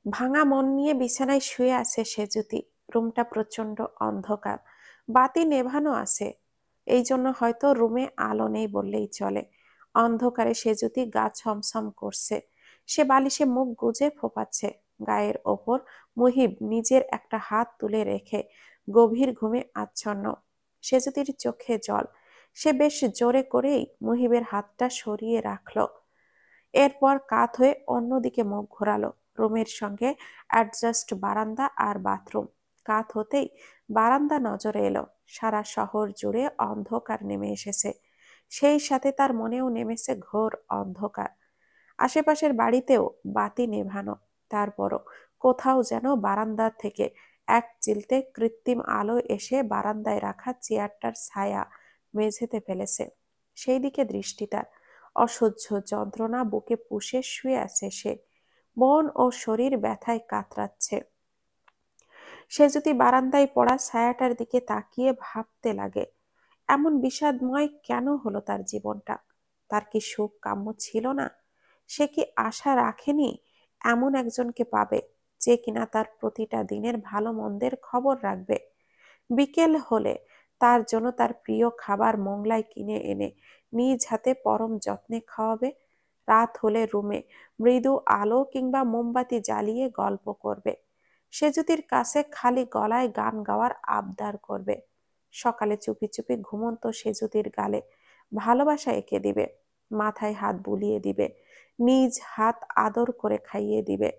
ভাঙা মন নিয়ে বিছানায় শুয়ে আছে সেজুতি। রুমটা প্রচন্ড অন্ধকার, বাতি নেভানো আছে। এই জন্য হয়তো রুমে আলো নেই বললেই চলে। অন্ধকারে সেজুতি গা ছমছম করছে। সে বালিশে মুখ গুজে ফোপাচ্ছে। গায়ের ওপর মুহিব নিজের একটা হাত তুলে রেখে গভীর ঘুমে আচ্ছন্ন। সেজুতির চোখে জল। সে বেশ জোরে করেই মুহিবের হাতটা সরিয়ে রাখলো। এরপর কাত হয়ে অন্যদিকে মুখ ঘোরালো। রুমের সঙ্গে অ্যাডজাস্ট বারান্দা আর বাথরুম। কাত হতেই বারান্দা নজরে এলো। সারা শহর জুড়ে অন্ধকার নেমে এসেছে, সেই সাথে তার মনেও নেমেছে ঘোর অন্ধকার। আশেপাশের বাড়িতেও বাতি নেভানো, তারপরও কোথাও যেন বারান্দার থেকে এক চিলতে কৃত্রিম আলো এসে বারান্দায় রাখা চেয়ারটার ছায়া মেঝেতে ফেলেছে। সেই দিকে দৃষ্টি তার। অসহ্য যন্ত্রণা বুকে পুষে শুয়ে আছে সে। মন ও শরীর ব্যথায় কাতরাচ্ছে। সে যদি বারান্দায় পড়া ছায়াটার দিকে তাকিয়ে ভাবতে লাগে, এমন বিষাদময় কেন হলো তার জীবনটা? তার কি সুখ কাম্য ছিল না? সে কি আশা রাখেনি এমন একজনকে পাবে, যে কিনা তার প্রতিটা দিনের ভালো মন্দের খবর রাখবে? বিকেল হলে তার জন্য তার প্রিয় খাবার মোংলায় কিনে এনে নিজ হাতে পরম যত্নে খাওয়াবে। রাত হলে রুমে মৃদু আলো কিংবা মোমবাতি জ্বালিয়ে গল্প করবে। সেজুতির কাছে খালি গলায় গান গাওয়ার আবদার করবে। সকালে চুপি চুপি ঘুমন্ত সেজুতির গালে ভালোবাসা এঁকে দিবে, মাথায় হাত বুলিয়ে দিবে, নিজ হাত আদর করে খাইয়ে দিবে,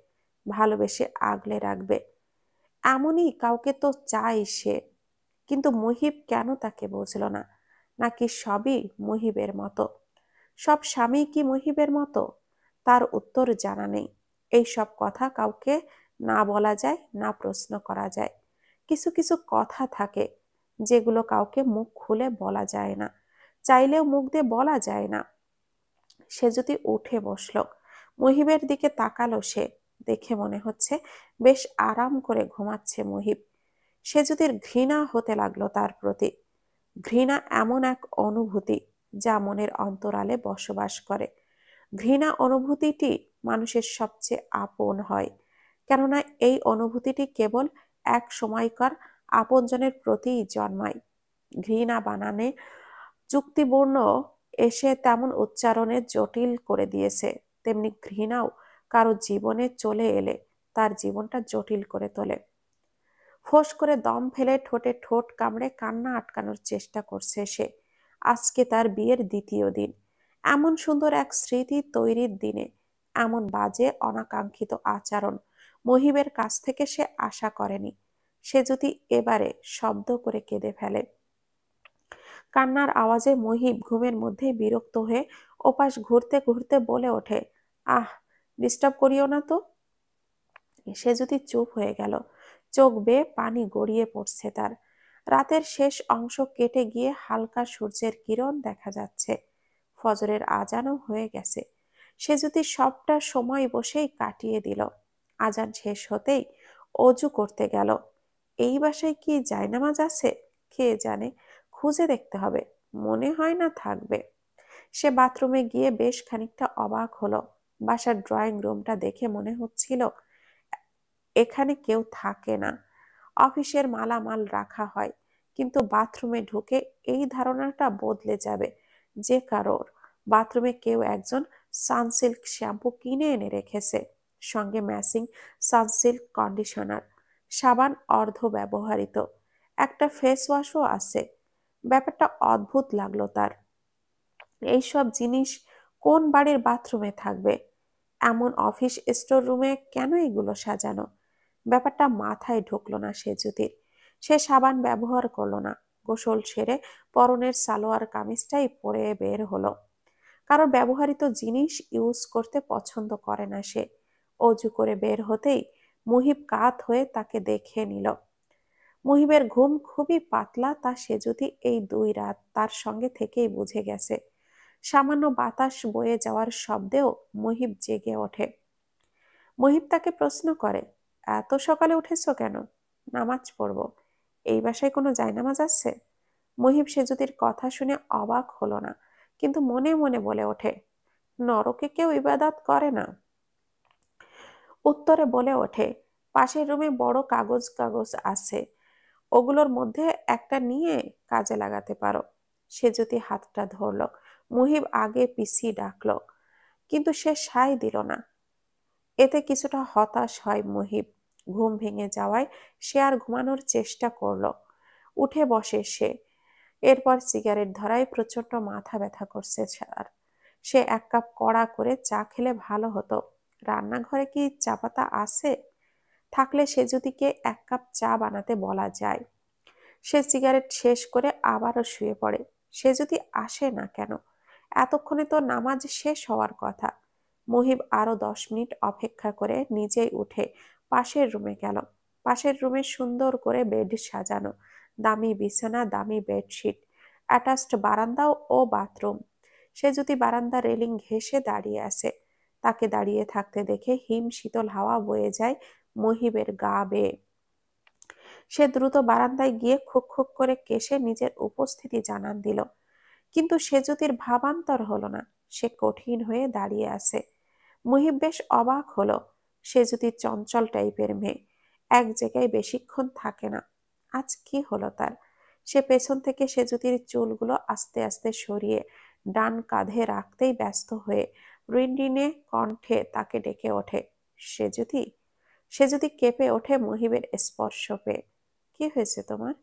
ভালোবেসে আগলে রাখবে। এমনই কাউকে তো চাই সে। কিন্তু মুহিব কেন তাকে বুঝল না? নাকি সবই মুহিবের মতো? সব স্বামী কি মুহিবের মতো? তার উত্তর জানা নেই। এই সব কথা কাউকে না বলা যায়, না প্রশ্ন করা যায়। কিছু কিছু কথা থাকে যেগুলো কাউকে মুখ খুলে বলা যায় না, চাইলেও মুখ দিয়ে বলা যায় না। সে যদি উঠে বসলো, মুহিবের দিকে তাকালো সে। দেখে মনে হচ্ছে বেশ আরাম করে ঘুমাচ্ছে মুহিব। সে যদি ঘৃণা হতে লাগলো তার প্রতি। ঘৃণা এমন এক অনুভূতি যা মনের অন্তরালে বসবাস করে। ঘৃণা অনুভূতিটি মানুষের সবচেয়ে আপন হয়, কেননা এই অনুভূতিটি কেবল এক সময়কার আপনজনের প্রতিই জন্মায়। ঘৃণা বানানে যুক্তিপূর্ণ এসে তেমন উচ্চারণে জটিল করে দিয়েছে, তেমনি ঘৃণাও কারো জীবনে চলে এলে তার জীবনটা জটিল করে তোলে। ফোঁস করে দম ফেলে ঠোঁটে ঠোঁট কামড়ে কান্না আটকানোর চেষ্টা করছে সে। আজকে তার বিয়ের দ্বিতীয় দিন। এমন সুন্দর এক স্মৃতি তৈরির দিনে এমন বাজে অনাকাঙ্ক্ষিত আচরণ মহিবের কাছ থেকে সে আশা করেনি। সে যদি এবারে শব্দ করে কেঁদে ফেলে। কান্নার আওয়াজে মহিব ঘুমের মধ্যে বিরক্ত হয়ে ওপাশ ঘুরতে ঘুরতে বলে ওঠে, আহ, ডিস্টার্ব করিও না তো। সে যদি চুপ হয়ে গেল। চোখ বেয়ে পানি গড়িয়ে পড়ছে তার। রাতের শেষ অংশ কেটে গিয়ে হালকা সূর্যের কিরণ দেখা যাচ্ছে। ফজরের আজানও হয়ে গেছে। সে যদি সবটা সময় বসেই কাটিয়ে দিল। আজান শেষ হতেই অজু করতে গেল। এই বাসায় কি জায়নামাজ আছে? কে জানে, খুঁজে দেখতে হবে। মনে হয় না থাকবে। সে বাথরুমে গিয়ে বেশ খানিকটা অবাক হলো। বাসার ড্রয়িং রুমটা দেখে মনে হচ্ছিল এখানে কেউ থাকে না। অফিসের মালামাল রাখা হয়, কিন্তু বাথরুমে ঢুকে এই ধারণাটা বদলে যাবে যে কারোর বাথরুমে কেউ একজন সানসিল্ক শ্যাম্পু কিনে এনে রেখেছে, সঙ্গে ম্যাচিং সানসিল্ক কন্ডিশনার, সাবান অর্ধ ব্যবহৃত, একটা ফেস ওয়াশও আছে। ব্যাপারটা অদ্ভুত লাগলো তার। এইসব জিনিস কোন বাড়ির বাথরুমে থাকবে? এমন অফিস স্টোর রুমে কেন এগুলো সাজানো? ব্যাপারটা মাথায় ঢুকলো না সে জ্যোতির। সে সাবান ব্যবহার করলো না। গোসল সেরে পরনের সালোয়ার কামিজটাই পরে বের হলো। কারো ব্যবহৃত জিনিস ইউজ করতে পছন্দ করে না সে। অজু করে বের হতেই মুহিব কাত হয়ে তাকে দেখে নিল। মুহিবের ঘুম খুবই পাতলা, তা সে যদি এই 2 রাত তার সঙ্গে থেকেই বুঝে গেছে। সামান্য বাতাস বয়ে যাওয়ার শব্দেও মুহিব জেগে ওঠে। মুহিব তাকে প্রশ্ন করে, এত সকালে উঠেছো কেন? নামাজ পড়বো। এই বাসায় কোনো জায়নামাজ আছে? মুহিব সেজুতির কথা শুনে অবাক হলো না, কিন্তু মনে মনে বলে ওঠে, নরকে কেউ ইবাদত করে না। উত্তরে বলে ওঠে, পাশের রুমে বড় কাগজ কাগজ আছে, ওগুলোর মধ্যে একটা নিয়ে কাজে লাগাতে পারো। সে যদি হাতটা ধরল, মুহিব আগে পিছিয়ে ডাকলো, কিন্তু সে সায় দিল না। এতে কিছুটা হতাশ হয় মুহিব। ঘুম ভেঙে যাওয়ায় সে আর ঘুমানোর চেষ্টা করলো। উঠে বসে সে। এরপর সিগারেট ধরায় প্রচন্ড মাথা ব্যথা করছে তার। সে এক কাপ কড়া করে চা খেলে ভালো হতো। রান্নাঘরে কি চা পাতা আছে? থাকলে সে যদিকে এক কাপ চা বানাতে বলা যায়। সে সিগারেট শেষ করে আবারও শুয়ে পড়ে। সে যদি আসে না কেন? এতক্ষণে তো নামাজ শেষ হওয়ার কথা। মুহিব আরো 10 মিনিট অপেক্ষা করে নিজেই উঠে পাশের রুমে গেল। পাশের রুমে সুন্দর করে বেড সাজানো, দামি বিছানা, দামি বেডশিট, অ্যাটাচড বারান্দা ও বাথরুম। সে যদি বারান্দা রেলিং ঘেঁষে দাঁড়িয়ে আছে। তাকে দাঁড়িয়ে থাকতে দেখে হিম শীতল হাওয়া বয়ে যায় মুহিবের গা বেয়ে। সে দ্রুত বারান্দায় গিয়ে খুক খুক করে কেশে নিজের উপস্থিতি জানান দিল। কিন্তু সেজুতির ভাবান্তর হলো না। সে কঠিন হয়ে দাঁড়িয়ে আছে। মুহিব বেশ অবাক হলো। সেজুতি চঞ্চল টাইপের মেয়ে, এক জায়গায় বেশিক্ষণ থাকে না। আজ কি হলো তার? সে পেছন থেকে সেজুতির চুলগুলো আস্তে আস্তে সরিয়ে ডান কাঁধে রাখতেই ব্যস্ত হয়ে রিনরিনে কণ্ঠে তাকে ডেকে ওঠে, সেজুতি। সেজুতি কেঁপে ওঠে মুহিবের স্পর্শ পেয়ে। কি হয়েছে তোমার?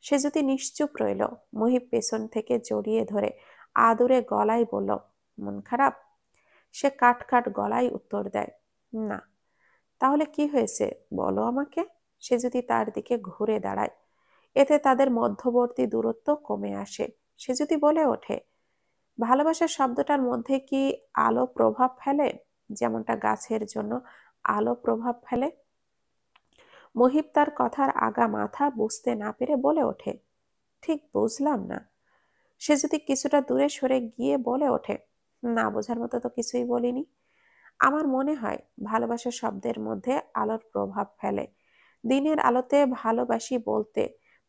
সে যদি নিশ্চুপ রইল। মুহিব পেছন থেকে জড়িয়ে ধরে আদুরে গলায় বলল, মন খারাপ? সে কাট কাট গলায় উত্তর দেয়, না। তাহলে কি হয়েছে বলো আমাকে। সে যদি তার দিকে ঘুরে দাঁড়ায়। এতে তাদের মধ্যবর্তী দূরত্ব কমে আসে। সে যদি বলে ওঠে, ভালোবাসা শব্দটার মধ্যে কি আলো প্রভাব ফেলে, যেমনটা গাছের জন্য আলো প্রভাব ফেলে? মুহিব তার কথার আগা মাথা বুঝতে না পেরে বলে ওঠে, ঠিক বুঝলাম না। সে যদি কিছুটা দূরে সরে গিয়ে বলে ওঠে, না বোঝার মতো তো কিছুই বলিনি। আমার মনে হয় ভালোবাসা শব্দের মধ্যে আলোর প্রভাব ফেলে। দিনের আলোতে ভালোবাসি বলতে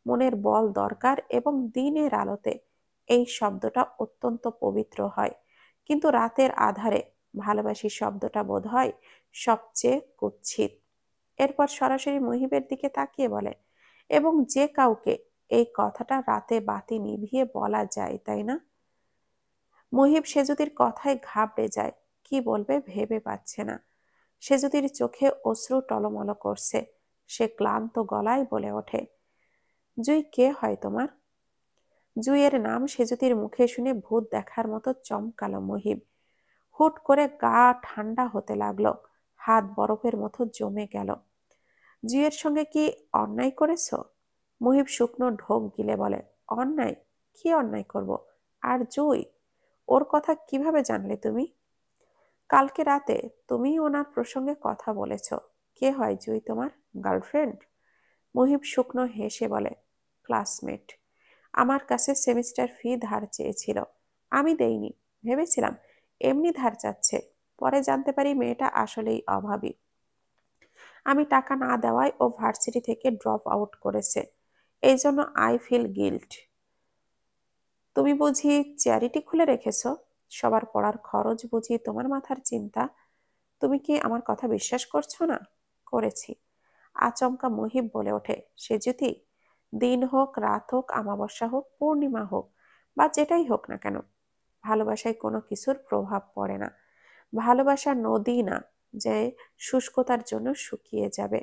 মনের বল দরকার, এবং দিনের আলোতে এই শব্দটা অত্যন্ত পবিত্র হয়। কিন্তু রাতের আধারে ভালোবাসি শব্দটা বোধ হয় সবচেয়ে কুৎসিত। এরপর সরাসরি মুহিবের দিকে তাকিয়ে বলে, এবং যে কাউকে এই কথাটা রাতে বাতি নিভিয়ে বলা যায়, তাই না? মুহিব সেজুতির কথায় ঘাবড়ে যায়। কি বলবে ভেবে পাচ্ছে না। সেজুতির চোখে অশ্রু টলমল করছে। সে ক্লান্ত গলায় বলে ওঠে, জুই কে হয় তোমার? জুইয়ের নাম সেজুতির মুখে শুনে ভূত দেখার মতো চমকালো মুহিব। হুট করে গা ঠান্ডা হতে লাগলো। হাত বরফের মতো জমে গেল। জুইয়ের সঙ্গে কি অন্যায় করেছো? মুহিব শুকনো ঢোক গিলে বলে, অন্যায়? কি অন্যায় করব? আর জুই, ওর কথা কিভাবে জানলে তুমি? কালকে রাতে তুমিই ওনার প্রসঙ্গে কথা বলেছ। কে হয় জুই তোমার? গার্লফ্রেন্ড? মুহিব শুকনো হেসে বলে, ক্লাসমেট। আমার কাছে সেমিস্টার ফি ধার চেয়েছিল। আমি দেইনি। ভেবেছিলাম এমনি ধার চাচ্ছে। পরে জানতে পারি মেয়েটা আসলেই অভাবী। আমি টাকা না দেওয়ায় ও ভার্সিটি থেকে ড্রপ আউট করেছে। এই জন্য আই ফিল গিল্ট। তুমি বুঝি চ্যারিটি খুলে রেখেছ? সবার পড়ার খরচ বুঝি তোমার মাথার চিন্তা? তুমি কি আমার কথা বিশ্বাস করছো না? করেছি। আচমকা মুহিব বলে ওঠে, সে যদি দিন হোক, রাত হোক, আমাবস্যা হোক, পূর্ণিমা হোক, বা যেটাই হোক না কেন, ভালোবাসায় কোনো কিছুর প্রভাব পড়ে না। ভালোবাসা নদী না যে শুষ্কতার জন্য শুকিয়ে যাবে।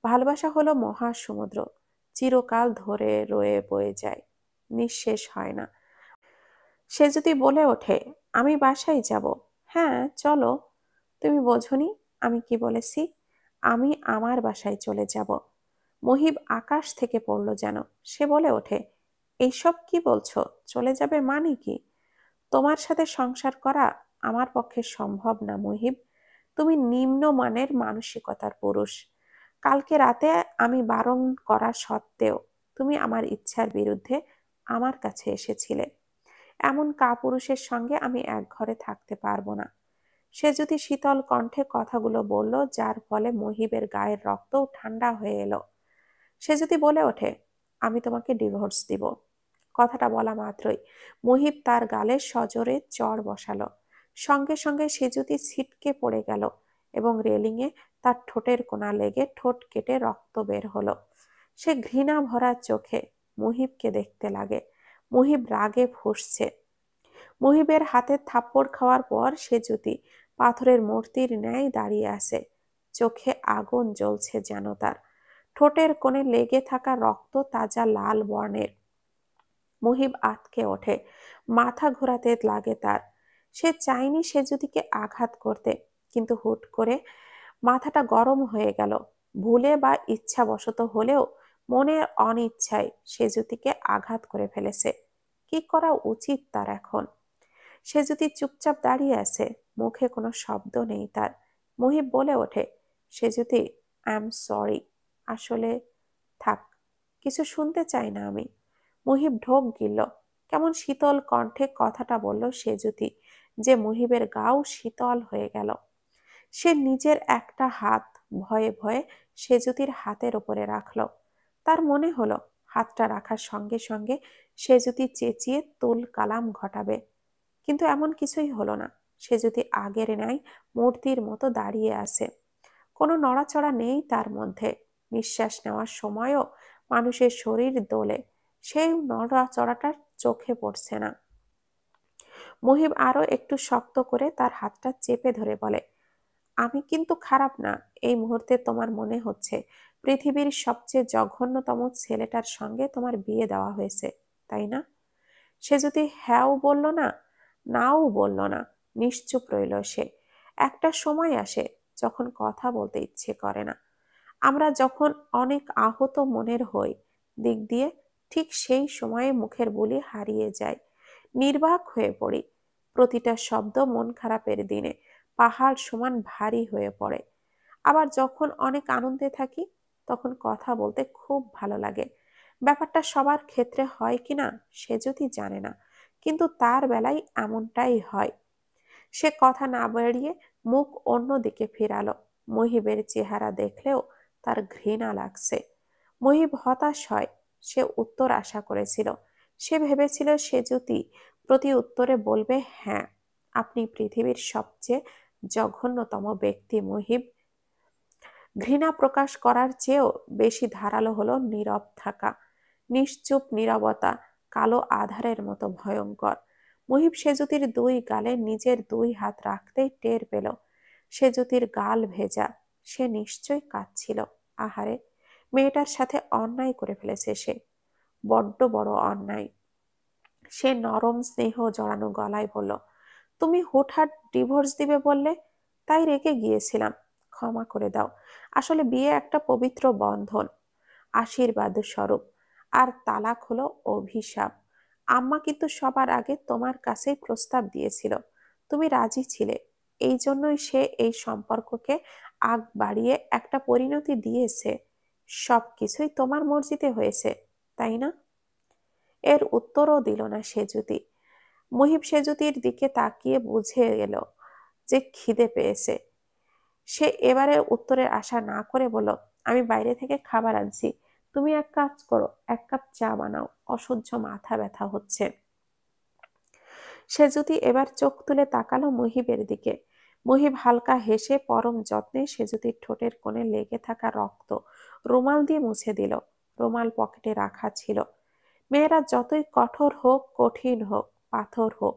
ভালোবাসা হলো মহাসমুদ্র, চিরকাল ধরে রয়ে বয়ে যায়, নিঃশেষ হয় না। সে যদি বলে ওঠে, আমি বাসায় যাব। হ্যাঁ চলো। তুমি বোঝনি আমি কি বলেছি? আমি আমার বাসায় চলে যাব। মুহিব আকাশ থেকে পড়ল যেন। সে বলে ওঠে, এইসব কি বলছো? চলে যাবে মানে কি? তোমার সাথে সংসার করা আমার পক্ষে সম্ভব না মুহিব। তুমি নিম্নমানের মানসিকতার পুরুষ। কালকে রাতে আমি বারণ করা সত্ত্বেও তুমি আমার ইচ্ছার বিরুদ্ধে আমার কাছে এসেছিলে। এমন কাপুরুষের সঙ্গে আমি এক ঘরে থাকতে পারবো না। সে যদি শীতল কণ্ঠে কথাগুলো বলল, যার ফলে মুহিবের গায়ের রক্তও ঠান্ডা হয়ে এলো। সে যদি বলে ওঠে, আমি তোমাকে ডিভোর্স দিব। কথাটা বলা মাত্রই মুহিব তার গালে সজোরে চড় বসালো। সঙ্গে সঙ্গে সে যদি ছিটকে পড়ে গেল এবং রেলিংয়ে তার ঠোঁটের কোণা লেগে ঠোঁট কেটে রক্ত বের হলো। সে ঘৃণা ভরা চোখে মুহিবকে দেখতে লাগে। মুহিব রাগে ফুঁসছে। মুহিবের হাতে থাপ্পড় খাওয়ার পর সেজুতি পাথরের মূর্তির ন্যায় দাঁড়িয়ে আছে। চোখে আগুন জ্বলছে যেন তার। ঠোঁটের কোণে লেগে থাকা রক্ত তাজা লাল বর্ণের। মুহিব আঁতকে ওঠে, মাথা ঘোরাতে লাগে তার। সে চায়নি সেজুতিকে আঘাত করতে, কিন্তু হুট করে মাথাটা গরম হয়ে গেল। ভুলে বা ইচ্ছাবশত হলেও মনের অনিচ্ছায় সেজুতিকে আঘাত করে ফেলেছে। কি করা উচিত তার এখন? সেজুতি চুপচাপ দাঁড়িয়ে আছে, মুখে কোনো শব্দ নেই তার। মুহিব বলে ওঠে, সেজুতি, আই এম সরি। আসলে থাক, কিছু শুনতে চাই না আমি। মুহিব ঢোক গিলল। কেমন শীতল কণ্ঠে কথাটা বলল সেজুতি যে মুহিবের গাও শীতল হয়ে গেল। সে নিজের একটা হাত ভয়ে ভয়ে সেজুতির হাতের উপরে রাখল। তার মনে হলো হাতটা রাখার সঙ্গে সঙ্গে সেজুতি চেঁচিয়ে তুল কালাম ঘটাবে, কিন্তু এমন কিছুই হলো না। সেজুতি আগের ন্যায় মূর্তির মতো দাঁড়িয়ে আছে। কোনো নড়াচড়া নেই তার মধ্যে। নিঃশ্বাস নেওয়ার সময়ও মানুষের শরীর দোলে, সেই নড়াচড়াটার চোখে পড়ছে না। মুহিব আরো একটু শক্ত করে তার হাতটা চেপে ধরে বলে, আমি কিন্তু খারাপ না। এই মুহূর্তে তোমার মনে হচ্ছে পৃথিবীর সবচেয়ে জঘন্যতম ছেলেটার সঙ্গে তোমার বিয়ে দেওয়া হয়েছে, তাই না? সে যদি হ্যাঁও বলল না, নাও বলল না, নিশ্চুপ রইল সে। একটা সময় আসে যখন কথা বলতে ইচ্ছে করে না। আমরা যখন অনেক আহত মনের হই দিক দিয়ে, ঠিক সেই সময়ে মুখের বুলি হারিয়ে যায়। নির্বাক হয়ে পড়ি। প্রতিটা শব্দ মন খারাপের দিনে পাহাড় সমান ভারী হয়ে পড়ে। আবার যখন অনেক আনন্দে থাকি, তখন কথা বলতে খুব ভালো লাগে। ব্যাপারটা সবার ক্ষেত্রে হয় কিনা সে যদি জানে না, কিন্তু তার বেলায় এমনটাই হয়। সে কথা না বাড়িয়ে মুখ অন্যদিকে ফিরালো। মহিবের চেহারা দেখলেও তার ঘৃণা লাগছে। মহিব হতাশ হয়। সে উত্তর আশা করেছিল। সে ভেবেছিল সেজুতি প্রতি উত্তরে বলবে, হ্যাঁ, আপনি পৃথিবীর সবচেয়ে জঘন্যতম ব্যক্তি মহিব। ঘৃণা প্রকাশ করার চেয়েও বেশি ধারালো হলো নীরব থাকা। নিশ্চুপ নীরবতা কালো আধারের মতো ভয়ঙ্কর। মুহিব সেজুতির দুই গালে নিজের দুই হাত রাখতেই টের পেল সেজুতির গাল ভেজা। সে নিশ্চয়ই কাঁদছিল। আহারে, মেয়েটার সাথে অন্যায় করে ফেলেছে সে, বড্ড বড় অন্যায়। সে নরম স্নেহ জড়ানো গলায় বলল, তুমি হুটহাট ডিভোর্স দিবে বললে, তাই রেগে গিয়েছিলাম। ক্ষমা করে দাও। আসলে বিয়ে একটা পবিত্র বন্ধন, আশীর্বাদ স্বরূপ, আর তালাক হলো অভিশাপ। আম্মা কিন্তু সবার আগে তোমার কাছেই প্রস্তাব দিয়েছিল, তুমি রাজি ছিলে। এই জন্যই সে এই সম্পর্ককে আগ বাড়িয়ে একটা পরিণতি দিয়েছে। সবকিছুই তোমার মর্জিতে হয়েছে, তাই না? এর উত্তরও দিল না সেজুতি। মুহিব সেজুতির দিকে তাকিয়ে বুঝে গেল যে খিদে পেয়েছে। সে এবারে উত্তরের আশা না করে বলল, আমি বাইরে থেকে খাবার আনছি, তুমি এক কাজ করো, এক কাপ চা বানাও, অসহ্য মাথা ব্যথা হচ্ছে। সেজুতি এবার চোখ তুলে তাকালো মুহিবের দিকে। মুহিব হালকা হেসে পরম যত্নে সেজুতির ঠোঁটের কোণে লেগে থাকা রক্ত রুমাল দিয়ে মুছে দিল। রুমাল পকেটে রাখা ছিল। মেয়েরা যতই কঠোর হোক, কঠিন হোক, পাথর হোক,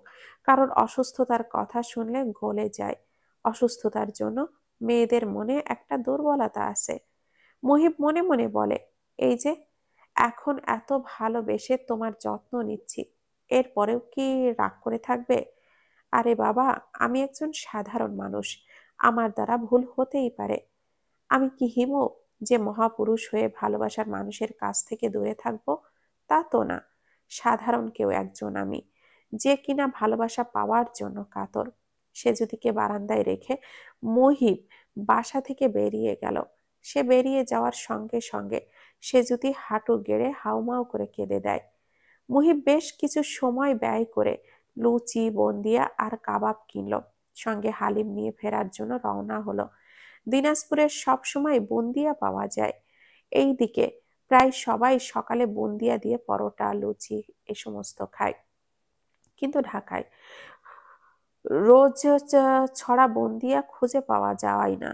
কারণ অসুস্থতার কথা শুনলে গলে যায়। অসুস্থতার জন্য মেয়েদের মনে একটা দুর্বলতা আছে। মুহিব মনে মনে বলে, এই যে এখন এত ভালোবেসে তোমার যত্ন নিচ্ছি, এরপরেও কি রাগ করে থাকবে? আরে বাবা, আমি একজন সাধারণ মানুষ, আমার দ্বারা ভুল হতেই পারে। আমি কি হিমু যে মহাপুরুষ হয়ে ভালোবাসার মানুষের কাছ থেকে দূরে থাকবো? তা তো না। সাধারণ কেউ একজন আমি, যে কিনা ভালোবাসা পাওয়ার জন্য কাতর। সেজুতিকে বারান্দায় রেখে মহিব বাসা থেকে বেরিয়ে গেল। সে বেরিয়ে যাওয়ার সঙ্গে সঙ্গে সেজুতি হাঁটু গেড়ে হাউমাউ করে কেঁদে দেয়। মুহিব বেশ কিছু সময় ব্যয় করে লুচি, বন্দিয়া আর কাবাব কিনল, সঙ্গে হালিম নিয়ে ফেরার জন্য রওনা হলো। দিনাজপুরে সবসময় বুন্দিয়া পাওয়া যায়। এই দিকে প্রায় সবাই সকালে বুন্দিয়া দিয়ে পরোটা, লুচি এ সমস্ত খায়, কিন্তু ঢাকায় রোজ ছড়া বন্দিয়া খুঁজে পাওয়া যায় না।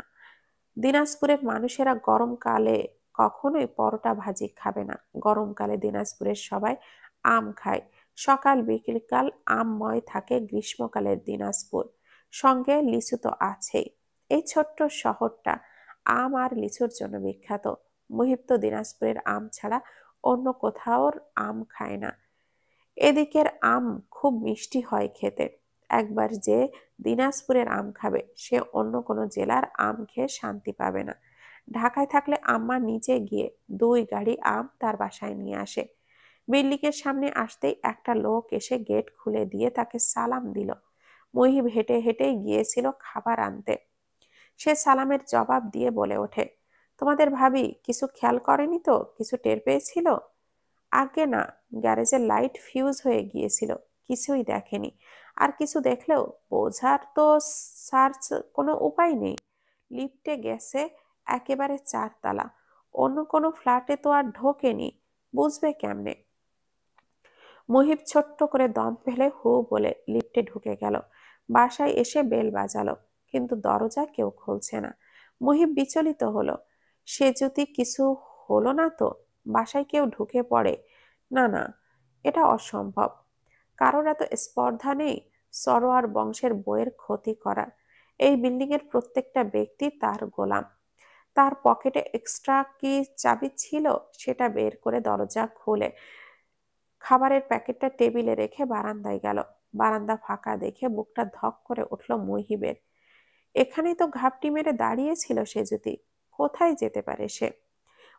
দিনাজপুরের মানুষেরা গরমকালে কখনোই পরোটা ভাজি খাবে না। গরমকালে দিনাজপুরের সবাই আম খায়। সকাল বিকেলকাল আমময় থাকে গ্রীষ্মকালের দিনাজপুর। সঙ্গে লিচু তো আছেই। এই ছোট্ট শহরটা আম আর লিচুর জন্য বিখ্যাত। মুহিব তো দিনাজপুরের আম ছাড়া অন্য কোথাওর আম খায় না। এদিকের আম খুব মিষ্টি হয় খেতে। একবার যে দিনাজপুরের আম খাবে সে অন্য কোনো জেলার আম খেয়ে শান্তি পাবে না। ঢাকায় থাকলে আম্মা নিজে গিয়ে 2 গাড়ি আম তার বাসায় নিয়ে আসে। বিল্ডিং এর সামনে আসতেই একটা লোক এসে গেট খুলে দিয়ে তাকে সালাম দিল। মহিব হেঁটে হেঁটেই গিয়েছিল খাবার আনতে। সে সালামের জবাব দিয়ে বলে ওঠে, তোমাদের ভাবি কিছু খেয়াল করেনি তো? কিছু টের পেয়েছিল? আগে না, গ্যারেজের লাইট ফিউজ হয়ে গিয়েছিল, কিছুই দেখেনি। আর কিছু দেখলেও বোঝার তো সার্চ কোনো উপায় নেই। লিফটে গেছে একেবারে 4 তলা, অন্য কোনো ফ্ল্যাটে তো আর ঢোকেনি, বুঝবে কেমনে? মুহিব ছোট্ট করে দম ফেলে হু বলে লিফটে ঢুকে গেল। বাসায় এসে বেল বাজালো, কিন্তু দরজা কেউ খুলছে না। মুহিব বিচলিত হলো। সে যদি কিছু হলো না তো? বাসায় কেউ ঢুকে পড়ে? না না, এটা অসম্ভব। কারোর এত স্পর্ধা নেই সরোয়ার বংশের বইয়ের ক্ষতি করার। এই বিল্ডিং এর প্রত্যেকটা ব্যক্তি তার গোলাম। তার পকেটে এক্সট্রা কি চাবি ছিল, সেটা বের করে দরজা খুলে খাবারের প্যাকেটটা টেবিলে রেখে বারান্দায় গেল। বারান্দা ফাঁকা দেখে বুকটা ধক করে উঠল মুহিবের। এখানেই তো ঘাপটি মেরে দাঁড়িয়েছিল সেজুতি। কোথায় যেতে পারে সে?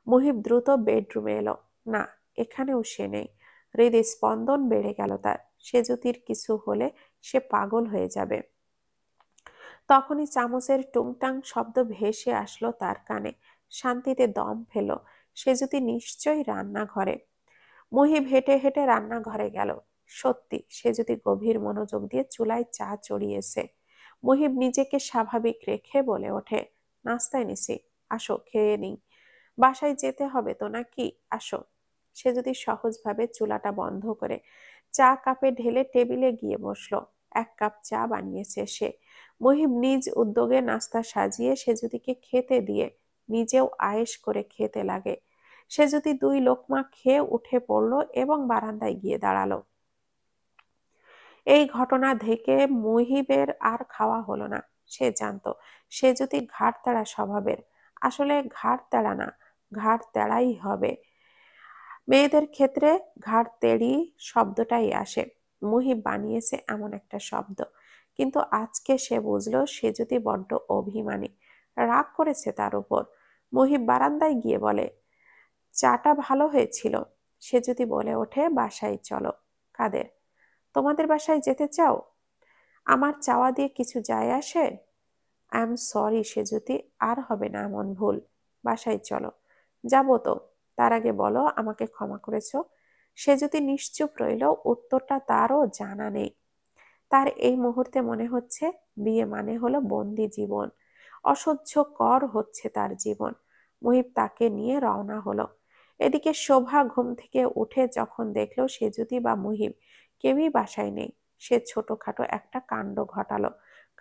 মুহিব দ্রুত বেডরুমে এলো। না, এখানেও সে নেই। হৃদস্পন্দন বেড়ে গেল তার। সেজুতির কিছু হলে সে পাগল হয়ে যাবে। তখনই চামচের টুংটাং শব্দ ভেসে আসলো তার কানে। শান্তিতে দম ফেল। সেজুতি নিশ্চয়ই রান্নাঘরে। মুহিব হেঁটে হেঁটে রান্নাঘরে গেল। সত্যি সেজুতি গভীর মনোযোগ দিয়ে চুলায় চা চড়িয়েছে। মুহিব নিজেকে স্বাভাবিক রেখে বলে ওঠে, নাস্তায় নিছি, আসো খেয়ে নিই। বাসায় যেতে হবে তো নাকি? আসো। সে যদি সহজভাবে চুলাটা বন্ধ করে চা কাপে ঢেলে টেবিলে গিয়ে বসলো। 1 কাপ চা বানিয়েছে সে। মুহিব নিজ উদ্যোগে নাস্তা সাজিয়ে সেজুদিকে খেতে দিয়ে নিজেও আয়েশ করে খেতে লাগে। সে যদি 2 লোকমা খেয়ে উঠে পড়লো এবং বারান্দায় গিয়ে দাঁড়ালো। এই ঘটনা থেকে মুহিবের আর খাওয়া হলো না। সে জানতো সে যদি ঘাড় তেড়া স্বভাবের। আসলে ঘাড় তেড়া না, ঘাড় তেড়াই হবে। মেয়েদের ক্ষেত্রে ঘাড় তেড়ি শব্দটাই আসে। মুহিব বানিয়েছে এমন একটা শব্দ। কিন্তু আজকে সে বুঝলো সে যদি বড্ড অভিমানী, রাগ করেছে তার উপর। মুহিব বারান্দায় গিয়ে বলে, চাটা ভালো হয়েছিল। সে যদি বলে ওঠে, বাসায় চলো। কাদের? তোমাদের বাসায় যেতে চাও? আমার চাওয়া দিয়ে কিছু যায় আসে? আই এম সরি সেজুতি, আর হবে না এমন ভুল। বাসায় চলো। যাবো তো, তার আগে বলো আমাকে ক্ষমা করেছো? সেজুতি নিশ্চুপ রইল। উত্তরটা তারও জানা নেই। তার এই মুহূর্তে মনে হচ্ছে বিয়ে মানে হলো বন্দি জীবন। অসহ্যকর হচ্ছে তার জীবন। মুহিব তাকে নিয়ে রওনা হলো। এদিকে শোভা ঘুম থেকে উঠে যখন দেখলো সেজুতি বা মুহিব কেউই বাসায় নেই, সে ছোটখাটো একটা কাণ্ড ঘটালো।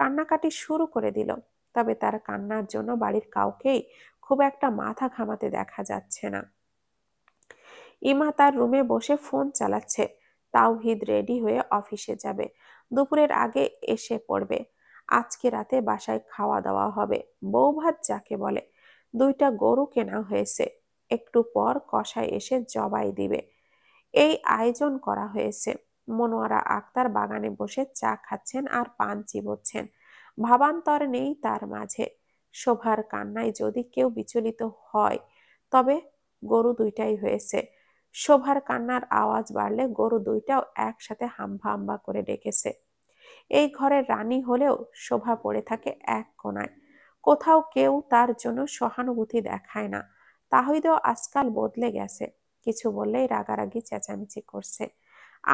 কান্নাকাটি শুরু করে দিল। তবে তার কান্নার জন্য বাড়ির কাউকেই খুব একটা মাথা ঘামাতে দেখা যাচ্ছে না। ইমা তার রুমে বসে ফোন চালাচ্ছে। তাওহিদ রেডি হয়ে অফিসে যাবে। দুপুরের আগে এসে পড়বে। আজকে রাতে বাসায় খাওয়া দাওয়া হবে, বউ ভাত যাকে বলে। 2টা গরু কেনা হয়েছে। একটু পর কসাই এসে জবাই দিবে। এই আয়োজন করা হয়েছে। মনোয়ারা আক্তার বাগানে বসে চা খাচ্ছেন আর পান চিবোচ্ছেন। ভাবান্তর নেই তার মাঝে। শোভার কান্নায় যদি কেউ বিচলিত হয়, তবে গরু 2টাই হয়েছে। শোভার কান্নার আওয়াজ বাড়লে গরু 2টাও একসাথে হাম্বা হাম্বা করে ডেকেছে। এই ঘরের রানী হলেও শোভা পড়ে থাকে এক কোণায়। কোথাও কেউ তার জন্য সহানুভূতি দেখায় না। তাহিদও আজকাল বদলে গেছে। কিছু বললেই রাগারাগি চেঁচামেচি করছে।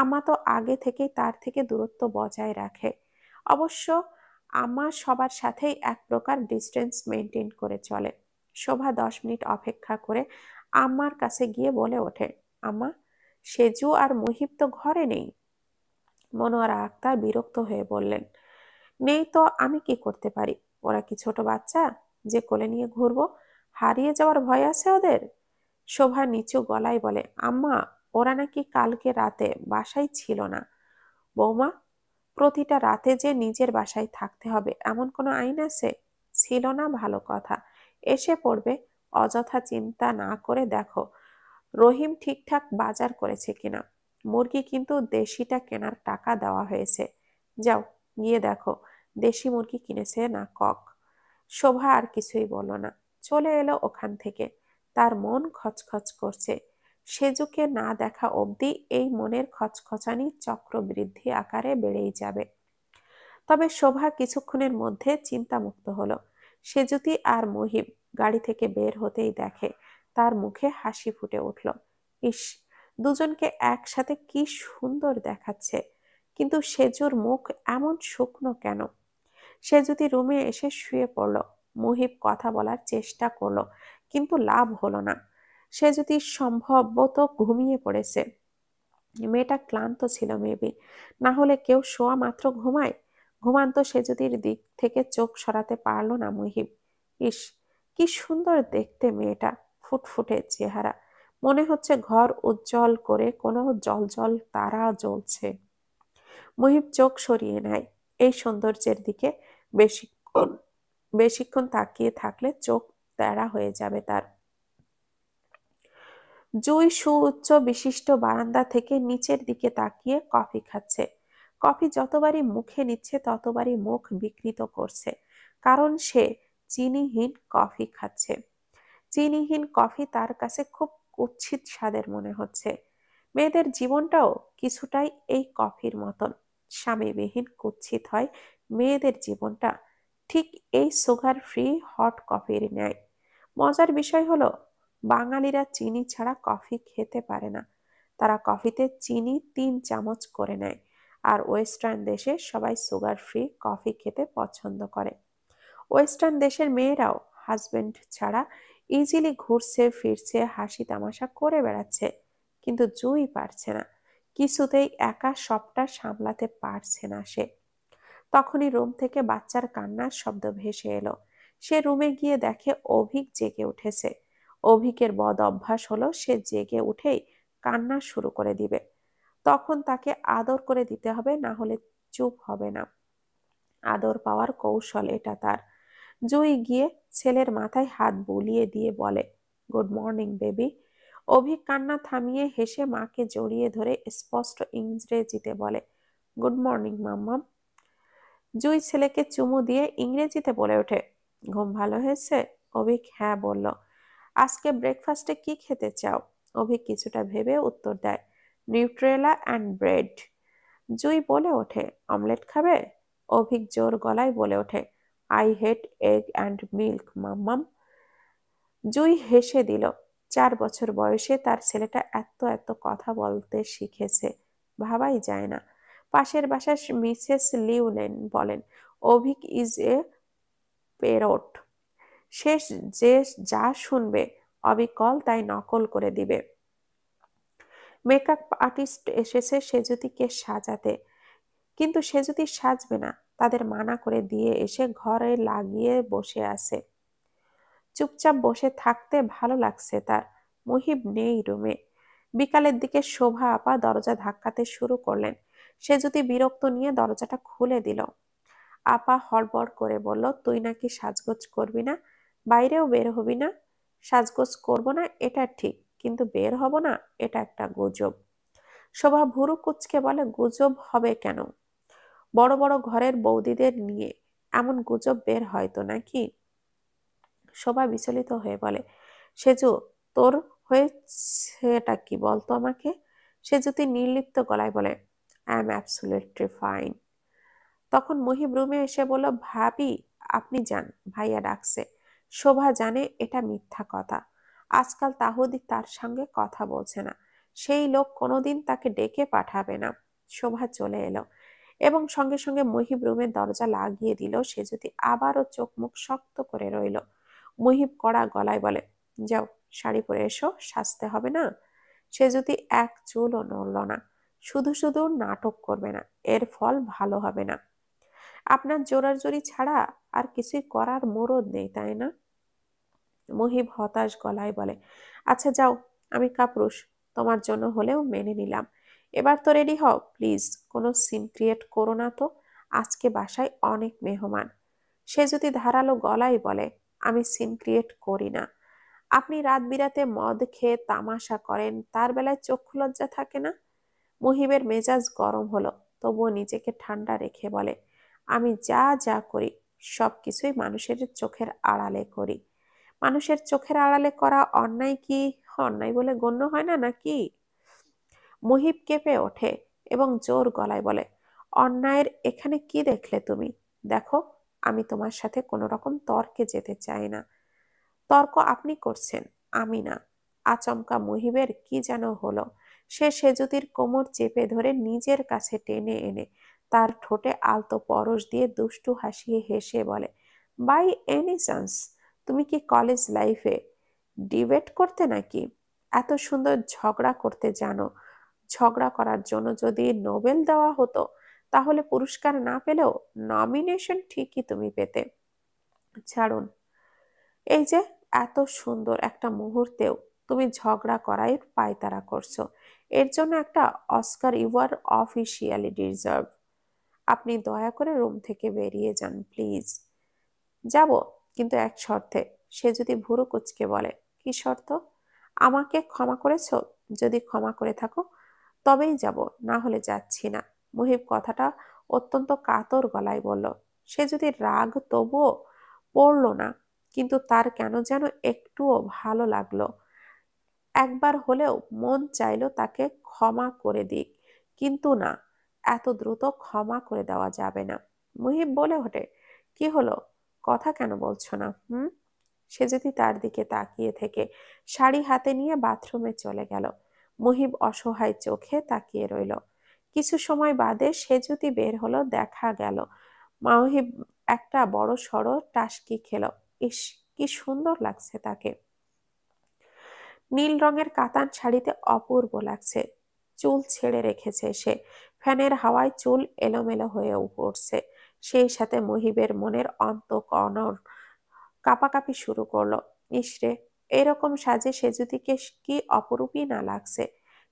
আমা তো আগে থেকেই তার থেকে দূরত্ব বজায় রাখে। অবশ্য আমা সবার সাথেই এক প্রকার ডিস্টেন্স মেনটেন করে চলে। শোভা 10 মিনিট অপেক্ষা করে আম্মার কাছে গিয়ে বলে ওঠে, আম্মা, সেজু আর মুহিব তো ঘরে নেই। মনোয়ারা আক্তার বিরক্ত হয়ে বললেন, নেই তো আমি কি করতে পারি? ওরা কি ছোট বাচ্চা যে কোলে নিয়ে ঘুরবো? হারিয়ে যাওয়ার ভয় আছে ওদের? শোভা নিচু গলায় বলে, আম্মা, ওরা নাকি কালকে রাতে বাসায় ছিল না। বৌমা, প্রতিটা রাতে যে নিজের বাসায় থাকতে হবে এমন কোনো আইন আছে? ছিল না, ভালো কথা, এসে পড়বে। অযথা চিন্তা না করে দেখো রহিম ঠিকঠাক বাজার করেছে কিনা। মুরগি কিন্তু দেশিটা কেনার টাকা দেওয়া হয়েছে। যাও, গিয়ে দেখো দেশি মুরগি কিনেছে না কক। শোভা আর কিছুই বলল না, চলে এলো ওখান থেকে। তার মন খচখচ করছে। সেজুকে না দেখা অবধি এই মনের খচখচানি চক্রবৃদ্ধি আকারে বেড়েই যাবে। তবে শোভা কিছুক্ষণের মধ্যে চিন্তামুক্ত হলো। সেজুতি আর মহিব গাড়ি থেকে বের হতেই দেখে তার মুখে হাসি ফুটে উঠল। ইস, দুজনকে একসাথে কি সুন্দর দেখাচ্ছে। কিন্তু সেজুর মুখ এমন শুকনো কেন? সেজুতি রুমে এসে শুয়ে পড়ল। মুহিব কথা বলার চেষ্টা করলো, কিন্তু লাভ হলো না। সেজুতি সম্ভবত ঘুমিয়ে পড়েছে। মেয়েটা ক্লান্ত ছিল মেবি, না হলে কেউ শোয়া মাত্র ঘুমায়? ঘুমান্ত সেজুতির দিক থেকে চোখ সরাতে পারল না মুহিব। ইস, কি সুন্দর দেখতে মেয়েটা, ফুটফুটে চেহারা, মনে হচ্ছে ঘর উজ্জ্বল করে কোনো জলজল তারা জ্বলছে। মুহিব চোখ সরিয়ে নেয়। এই সৌন্দর্যের দিকে বেশিক্ষণ বেশিক্ষণ তাকিয়ে থাকলে চোখ তেরা হয়ে যাবে তার। জুই সুউচ্চ বিশিষ্ট বারান্দা থেকে নিচের দিকে তাকিয়ে কফি খাচ্ছে। কফি যতবারই মুখে নিচ্ছে ততবারই মুখ বিকৃত করছে, কারণ সে চিনিহীন কফি খাচ্ছে। চিনিহীন কফি তার কাছে খুব কুৎসিত স্বাদের মনে হচ্ছে। মেয়েদের জীবনটাও কিছুটাই এই কফির মতন স্বামীবিহীন কুৎসিত হয় মেয়েদের জীবনটা, ঠিক এই সুগার ফ্রি হট কফির ন্যায়। মজার বিষয় হলো, বাঙালিরা চিনি ছাড়া কফি খেতে পারে না। তারা কফিতে চিনি 3 চামচ করে নেয়। আর ওয়েস্টার্ন দেশে সবাই সুগার ফ্রি কফি খেতে পছন্দ করে। ওয়েস্টার্ন দেশের মেয়েরাও হাজবেন্ড ছাড়া ইজিলি ঘুরছে ফিরছে, হাসি তামাশা করে বেড়াচ্ছে। কিন্তু জুই পারছে না, কিছুতেই একা সবটা সামলাতে পারছে না সে। তখনই রুম থেকে বাচ্চার কান্নার শব্দ ভেসে এলো। সে রুমে গিয়ে দেখে অভিক জেগে উঠেছে। অভিকের বদ অভ্যাস হলো সে জেগে উঠেই কান্না শুরু করে দিবে। তখন তাকে আদর করে দিতে হবে, না হলে চুপ হবে না। আদর পাওয়ার কৌশল এটা তার। জুই গিয়ে ছেলের মাথায় হাত বুলিয়ে দিয়ে বলে, গুড মর্নিং বেবি। অভিক কান্না থামিয়ে হেসে মাকে জড়িয়ে ধরে স্পষ্ট ইংরেজিতে বলে, গুড মর্নিং মাম্মাম। জুই ছেলেকে চুমু দিয়ে ইংরেজিতে বলে ওঠে, ঘুম ভালো হয়েছে? অভিক হ্যাঁ বলল। আজকে ব্রেকফাস্টে কি খেতে চাও? অভিক কিছুটা ভেবে উত্তর দেয়, নিউট্রেলা অ্যান্ড ব্রেড। জুই বলে ওঠে, অমলেট খাবে? অভিক জোর গলায় বলে ওঠে, I hate egg and milk মাম্মাম। জুই হেসে দিল। 4 বছর বয়সে তার ছেলেটা এত এত কথা বলতে শিখেছে, ভাবাই যায় না। পাশের বাসার মিসেস লিউলেন বলেন, অভিক ইজ এ পেরট। সে যে যা শুনবে অবিকল তাই নকল করে দিবে। মেকআপ আর্টিস্ট এসেছে সেজুতিকে সাজাতে, কিন্তু সেজুতি সাজবে না। তাদের মানা করে দিয়ে এসে ঘরে লাগিয়ে বসে আছে। চুপচাপ বসে থাকতে ভালো লাগছে তার। মুহিব নেই রুমে। বিকালের দিকে শোভা আপা দরজা ধাক্কাতে শুরু করলেন। সেজুতি বিরক্ত নিয়ে দরজাটা খুলে দিল। আপা হড়বড় করে বলল, তুই নাকি সাজগোজ করবি না, বাইরেও বের হবি না। সাজগোজ করব না এটা ঠিক, কিন্তু বের হব না এটা একটা গুজব। শোভা ভুরু কুঁচকে বলে, গুজব হবে কেন? বড় বড় ঘরের বৌদিদের নিয়ে এমন গুজব বের হয় তো নাকি? শোভা বিচলিত হয়ে বলে, সেজু, তোর হয়েছেটা কি বলতো আমাকে? সেজুতি নির্লিপ্ত গলায় বলে, আই এম অ্যাবসলিউটলি ফাইন। তখন মহিব রুমে এসে বলল, ভাবি আপনি যান, ভাইয়া ডাকছে। শোভা জানে এটা মিথ্যা কথা। আজকাল তাহুদি তার সঙ্গে কথা বলছে না। সেই লোক কোনোদিন তাকে ডেকে পাঠাবে না। শোভা চলে এলো এবং সঙ্গে সঙ্গে মহিব রুমের দরজা লাগিয়ে দিল। সে যদি আবারও চোখ মুখ শক্ত করে রইল। মহিব কড়া গলায় বলে, যাও শাড়ি পরে এসো, সাজতে হবে না। সে যদি এক চুলও নড়ল না। শুধু শুধু নাটক করবে না, এর ফল ভালো হবে না। আপনার জোরাজুরি ছাড়া আর কিছুই করার মরদ নেই, তাই না? মহিব হতাশ গলায় বলে, আচ্ছা যাও, আমি কাপুরুষ, তোমার জন্য হলেও মেনে নিলাম। এবার তো রেডি হও প্লিজ, কোনো সিন ক্রিয়েট করো না তো, আজকে বাসায় অনেক মেহমান। সে যদি ধারালো গলায় বলে, আমি সিন ক্রিয়েট করি না। আপনি রাত বিরাতে মদ খেয়ে তামাশা করেন, তার বেলায় চক্ষু লজ্জা থাকে না? মুহিবের মেজাজ গরম হলো, তবুও নিজেকে ঠান্ডা রেখে বলে, আমি যা যা করি সবকিছুই মানুষের চোখের আড়ালে করি। মানুষের চোখের আড়ালে করা অন্যায় কি অন্যায় বলে গণ্য হয় না নাকি? মুহিব কেঁপে ওঠে এবং জোর গলায় বলে, অন্যায়ের এখানে কি দেখলে তুমি? দেখো, আমি তোমার সাথে কোনো রকম তর্কে যেতে চাই না। তর্ক আপনি করছেন, আমি না। আচমকা মুহিবের কি যেন হলো। সে সেজুতির কোমর চেপে ধরে নিজের কাছে টেনে এনে তার ঠোঁটে আলতো পরশ দিয়ে দুষ্টু হাসিয়ে হেসে বলে, বাই এনি চান্স তুমি কি কলেজ লাইফে ডিবেট করতে নাকি? এত সুন্দর ঝগড়া করতে জানো। ঝগড়া করার জন্য যদি নোবেল দেওয়া হতো, তাহলে পুরস্কার না পেলেও নমিনেশন ঠিকই তুমি পেতে। ছাড়ুন, এই যে এত সুন্দর একটা মুহূর্তেও তুমি ঝগড়া করাই পায়তারা করছো। এর জন্য একটা Oscar you are officially deserve. আপনি দয়া করে রুম থেকে বেরিয়ে যান প্লিজ। যাব, কিন্তু এক শর্তে। সে যদি ভুরু কুঁচকে বলে, কি শর্ত? আমাকে ক্ষমা করেছো? যদি ক্ষমা করে থাকো তবেই যাব, না হলে যাচ্ছি না। মুহিব কথাটা অত্যন্ত কাতর গলায় বলল। সে যদি রাগ তবুও পড়ল না, কিন্তু তার কেন যেন একটুও ভালো লাগলো। একবার হলেও মন চাইলো তাকে ক্ষমা করে দিক, কিন্তু না, এত দ্রুত ক্ষমা করে দেওয়া যাবে না। মুহিব বলে ওঠে, কি হলো, কথা কেন বলছো না? সে যদি তার দিকে তাকিয়ে থেকে শাড়ি হাতে নিয়ে বাথরুমে চলে গেল। মুহিব অসহায় চোখে তাকিয়ে রইল। কিছু সময় বাদে সে যদি বের হলো, দেখা গেল মুহিব একটা বড় সড়ো টাসকি খেলো। ইস, কি সুন্দর লাগছে তাকে। নীল রঙের কাতান শাড়িতে অপূর্ব লাগছে। চুল ছেড়ে রেখেছে সে। ফ্যানের হাওয়ায় চুল এলোমেলো হয়ে পড়ছে। সেই সাথে মুহিবের মনের অন্তঃকরণ কাঁপাকাঁপি শুরু করলো। ইসরে, এরকম সাজে সেজুতিকে কি অপরূপই না লাগছে।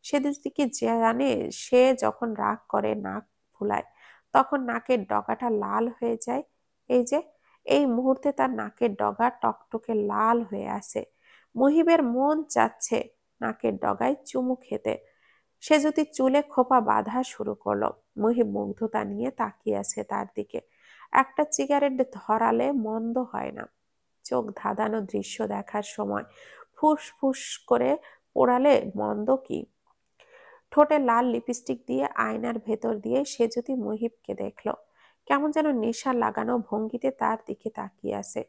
সেজুতি কি জানে, সে যখন রাগ করে নাক ফুলায়, তখন নাকের ডগাটা লাল হয়ে যায়। এই যে এই মুহূর্তে তার নাকের ডগা টকটকে লাল হয়ে আছে। মুহিবের মন চাচ্ছে নাকের ডগায় চুমু খেতে। সে যদি চুলে খোপা বাঁধা শুরু করলো। মুহিব মুগ্ধতা নিয়ে তাকিয়ে আছে তার দিকে। একটা সিগারেট ধরালে মন্দ হয় না। চোখ ধাঁধানো দৃশ্য দেখার সময় ফুস ফুস করে পোড়ালে মন্দ কি? ঠোঁটে লাল লিপস্টিক দিয়ে আয়নার ভেতর দিয়ে সে যদি মুহিবকে দেখলো, কেমন যেন নেশা লাগানো ভঙ্গিতে তার দিকে তাকিয়ে আছে।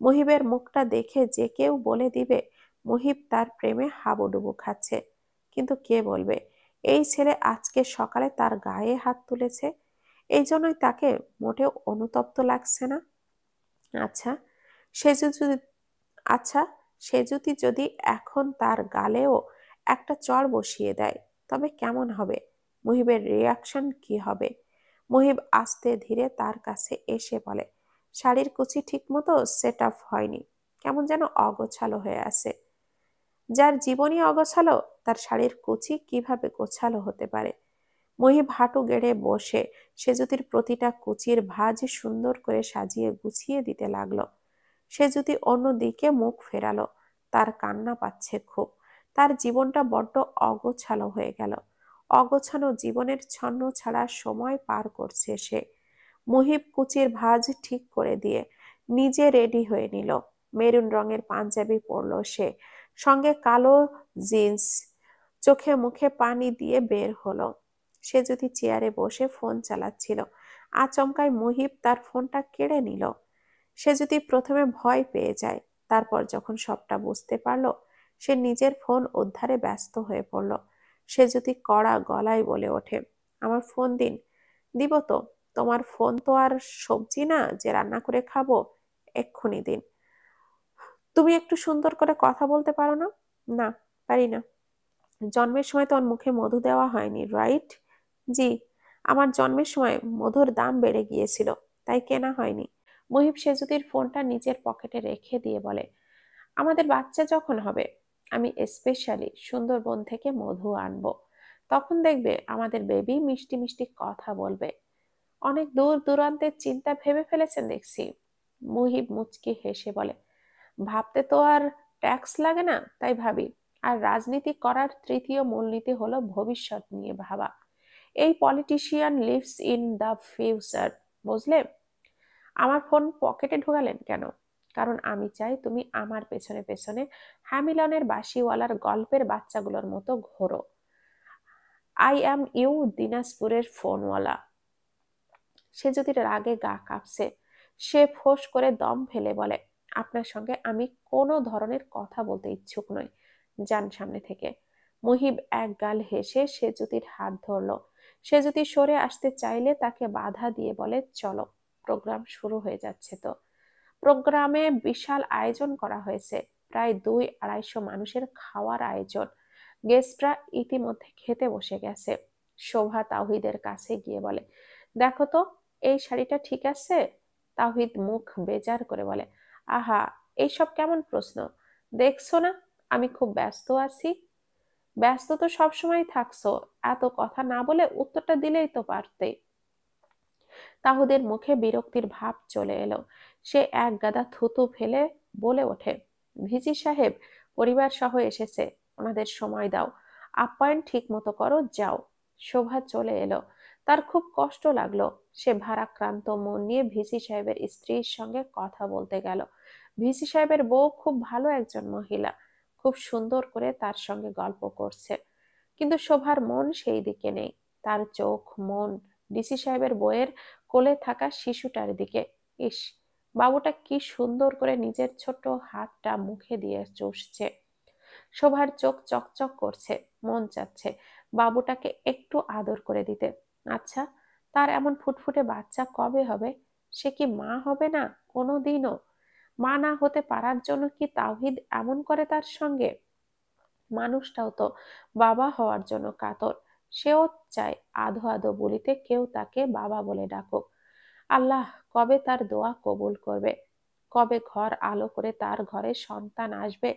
মুহিবের মুখটা দেখে যে কেউ বলে দিবে মুহিব তার প্রেমে হাবুডুবু খাচ্ছে। কিন্তু কে বলবে এই ছেলে আজকে সকালে তার গায়ে হাত তুলেছে? এই জন্যই তাকে মোটেও অনুতপ্ত লাগছে না। আচ্ছা, সে যদি আচ্ছা সে যদি এখন তার গালেও একটা চড় বসিয়ে দেয়, তবে কেমন হবে? মুহিবের রিয়াকশন কি হবে? মুহিব আস্তে ধীরে তার কাছে এসে বলে, শাড়ির কুচি ঠিক মতো সেট আপ হয়নি, কেমন যেন অগোছালো হয়ে আছে। যার জীবনই অগোছালো, তার শাড়ির কুচি কিভাবে গোছালো হতে পারে? মুহিব হাঁটু গেড়ে বসে সেজুতির প্রতিটা কুচির ভাঁজ সুন্দর করে সাজিয়ে গুছিয়ে দিতে লাগলো। সে যদি অন্যদিকে মুখ ফেরালো। তার কান্না পাচ্ছে খুব। তার জীবনটা বড্ড অগোছালো হয়ে গেল। অগোছালো জীবনের ছন্ন ছাড়া সময় পার করছে সে। মুহিব কুচির ভাঁজ ঠিক করে দিয়ে নিজে রেডি হয়ে নিল। মেরুন রঙের পাঞ্জাবি পরলো সে, সঙ্গে কালো জিন্স। চোখে মুখে পানি দিয়ে বের হলো। সে যদি চেয়ারে বসে ফোন চালাচ্ছিল, আচমকায় মুহিব তার ফোনটা কেড়ে নিল। সে যদি প্রথমে ভয় পেয়ে যায়, তারপর যখন সবটা বুঝতে পারলো, সে নিজের ফোন উদ্ধারে ব্যস্ত হয়ে পড়ল। সে যদি কড়া গলায় বলে ওঠে, আমার ফোন দিন। দিব তো, তোমার ফোন তো আর সবজি না যে রান্না করে খাবো। এক্ষুনি দিন। তুমি একটু সুন্দর করে কথা বলতে পারো না? না, পারি না। জন্মের সময় তোমার মুখে মধু দেওয়া হয়নি, রাইট? জি, আমার জন্মের সময় মধুর দাম বেড়ে গিয়েছিল, তাই কেনা হয়নি। মুহিব সেজুতির ফোনটা নিজের পকেটে রেখে দিয়ে বলে, আমাদের বাচ্চা যখন হবে আমি স্পেশালি সুন্দরবন থেকে মধু আনবো। তখন দেখবে আমাদের বেবি মিষ্টি মিষ্টি কথা বলবে। অনেক দূর দূরান্তের চিন্তা ভেবে ফেলেছেন দেখছি। মুহিব মুচকি হেসে বলে, ভাবতে তো আর ট্যাক্স লাগে না, তাই ভাবি। আর রাজনীতি করার তৃতীয় মূলনীতি হলো ভবিষ্যৎ নিয়ে ভাবা। এই politician lives in the future, বুঝলে? আমার ফোন পকেটে ঢোকালেন কেন? কারণ আমি চাই তুমি আমার পেছনে পেছনে হ্যামিলনের বাঁশিওয়ালার গল্পের বাচ্চাগুলোর মতো ঘোরো। আই অ্যাম ইউ দিনাজপুরের ফোনওয়ালা। সে যদি রাগে গা কাঁপছে, সে ফোঁস করে দম ফেলে বলে, আপনার সঙ্গে আমি কোনো ধরনের কথা বলতে ইচ্ছুক নই, যান সামনে থেকে। মুহিব এক গাল হেসে সেজুতির হাত ধরলো। সেজুতি সরে আসতে চাইলে তাকে বাধা দিয়ে বলে, চলো, প্রোগ্রাম শুরু হয়ে যাচ্ছে তো। প্রোগ্রামে বিশাল আয়োজন করা হয়েছে, প্রায় 200-250 মানুষের খাওয়ার আয়োজন। গেস্টরা ইতিমধ্যে খেতে বসে গেছে। শোভা তাওহিদের কাছে গিয়ে বলে, দেখো তো এই শাড়িটা ঠিক আছে? তাওহিদ মুখ বেজার করে বলে, আহা, এইসব কেমন প্রশ্ন? দেখছো না আমি খুব ব্যস্ত আছি। ব্যস্ত তো সবসময় থাকছো, এত কথা না বলে উত্তরটা দিলেই তো পারতে। তাহুদের মুখে বিরক্তির ভাব চলে এলো। সে এক গাদা থুতু ফেলে বলে ওঠে, ভিজি সাহেব পরিবার সহ এসেছে, ওনাদের সময় দাও, আপ্যায়ন ঠিক মতো করো, যাও। শোভা চলে এলো। তার খুব কষ্ট লাগলো। সে ভারাক্রান্ত মন নিয়ে ভিসি সাহেবের স্ত্রীর সঙ্গে কথা বলতে গেল। ভিসি সাহেবের বউ খুব ভালো একজন মহিলা, খুব সুন্দর করে তার সঙ্গে গল্প করছে। কিন্তু শোভার মন সেই দিকে নেই। তার চোখ মন ডিসি সাহেবের বইয়ের কোলে থাকা শিশুটার দিকে। ইস, বাবুটা কি সুন্দর করে নিজের ছোট হাতটা মুখে দিয়ে চুষছে। শোভার চোখ চকচক করছে, মন চাচ্ছে বাবুটাকে একটু আদর করে দিতে। আচ্ছা, তার এমন ফুটফুটে বাচ্চা কবে হবে? সে কি মা হবে না কোনো দিনও? মা না হতে পারার জন্য কি তাওহিদ এমন করে তার সঙ্গে? মানুষটাও তো বাবা হওয়ার জন্য কাতর। সেও চায় আধো আধো বলিতে কেউ তাকে বাবা বলে ডাকুক। আল্লাহ কবে তার দোয়া কবুল করবে? কবে ঘর আলো করে তার ঘরে সন্তান আসবে?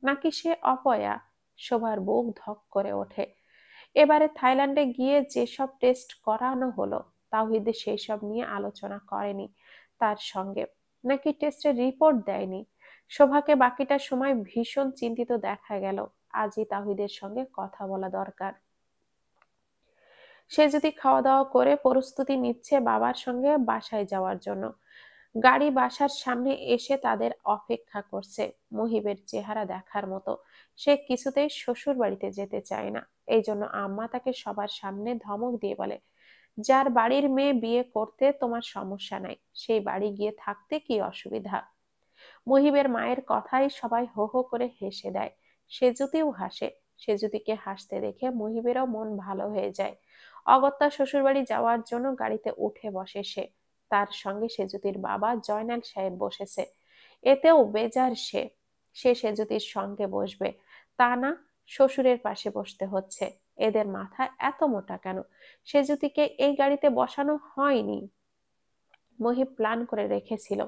নাকি সে অপয়া? শোভার বুক ধক করে ওঠে। এবারে থাইল্যান্ডে গিয়ে যেসব টেস্ট করানো হলো, তাওহিদ সেই সব নিয়ে আলোচনা করেনি তার সঙ্গে, নাকি টেস্টের রিপোর্ট দেয়নি। শোভাকে বাকিটা সময় ভীষণ চিন্তিত দেখা গেল। আজই তাওহিদের সঙ্গে কথা বলা দরকার। সে যদি খাওয়া দাওয়া করে প্রস্তুতি নিচ্ছে বাবার সঙ্গে বাসায় যাওয়ার জন্য। গাড়ি বাসার সামনে এসে তাদের অপেক্ষা করছে। মুহিবের চেহারা দেখার মতো। সে কিছুতেই শ্বশুর বাড়িতে যেতে চায় না। এই জন্য আম্মা তাকে সবার সামনে ধমক দিয়ে বলে, যার বাড়ির মেয়ে বিয়ে করতে তোমার সমস্যা নাই, সেই বাড়ি গিয়ে থাকতে কি অসুবিধা? মুহিবের মায়ের কথাই সবাই হো হো করে হেসে দেয়। সেজুতিও হাসে। সেজুতিকে হাসতে দেখে মুহিবেরও মন ভালো হয়ে যায়। অগত্যা শ্বশুরবাড়ি যাওয়ার জন্য গাড়িতে উঠে বসে সে। তার সঙ্গে সেজুতির বাবা জয়নাল সাহেব বসেছে। এতেও বেজার সে। সে সেজুতির সঙ্গে বসবে, তা না, শ্বশুরের পাশে বসতে হচ্ছে। এদের মাথা এত মোটা কেন? সেজুতিকে এই গাড়িতে বসানো হয়নি। মহিব প্ল্যান করে রেখেছিল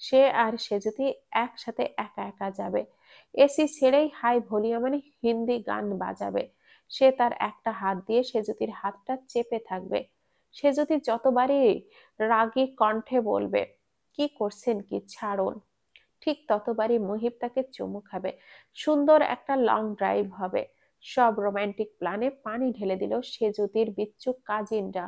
সে আর সেজুতি একসাথে একা একা যাবে। এসি ছেড়েই হাই ভলিউমে হিন্দি গান বাজাবে। সে তার একটা হাত দিয়ে সেজুতির হাতটা চেপে থাকবে। সেজুতি যতবারই রাগী কণ্ঠে বলবে, কি করছেন কি, ছাড়ুন, ঠিক ততবারই মুহিব তাকে চুমু খাবে। সুন্দর একটা লং ড্রাইভ হবে। সব রোমান্টিক প্ল্যানে পানি ঢেলে দিল সেজুতির বিচ্ছুক কাজিনরা।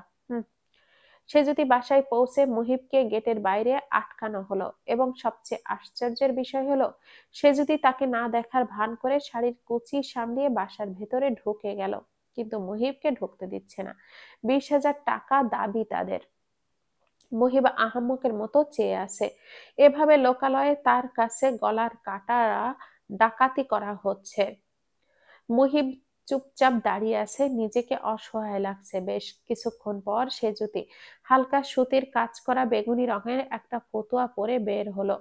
সে যদি বাসায় পৌঁছে মুহিবকে গেটের বাইরে আটকানো হলো, এবং সবচেয়ে আশ্চর্যের বিষয় হলো সে যদি তাকে না দেখার ভান করে শাড়ির কুচি সামলিয়ে বাসার ভেতরে ঢুকে গেল, কিন্তু মুহিবকে ঢুকতে দিচ্ছে না। 20,000 টাকা দাবি তাদের। মুহিব আহাম্মকের মতো চেয়ে আছে। এভাবে লোকালয়ে তার কাছে গলার কাটা ডাকাতি করা হচ্ছে। মুহিব চুপচাপ দাঁড়িয়ে আছে, নিজেকে অসহায় লাগছে। বেশ কিছুক্ষণ পর সে যদি হালকা সুতির কাজ করা বেগুনি রঙের একটা ফতুয়া পরে বের হলো।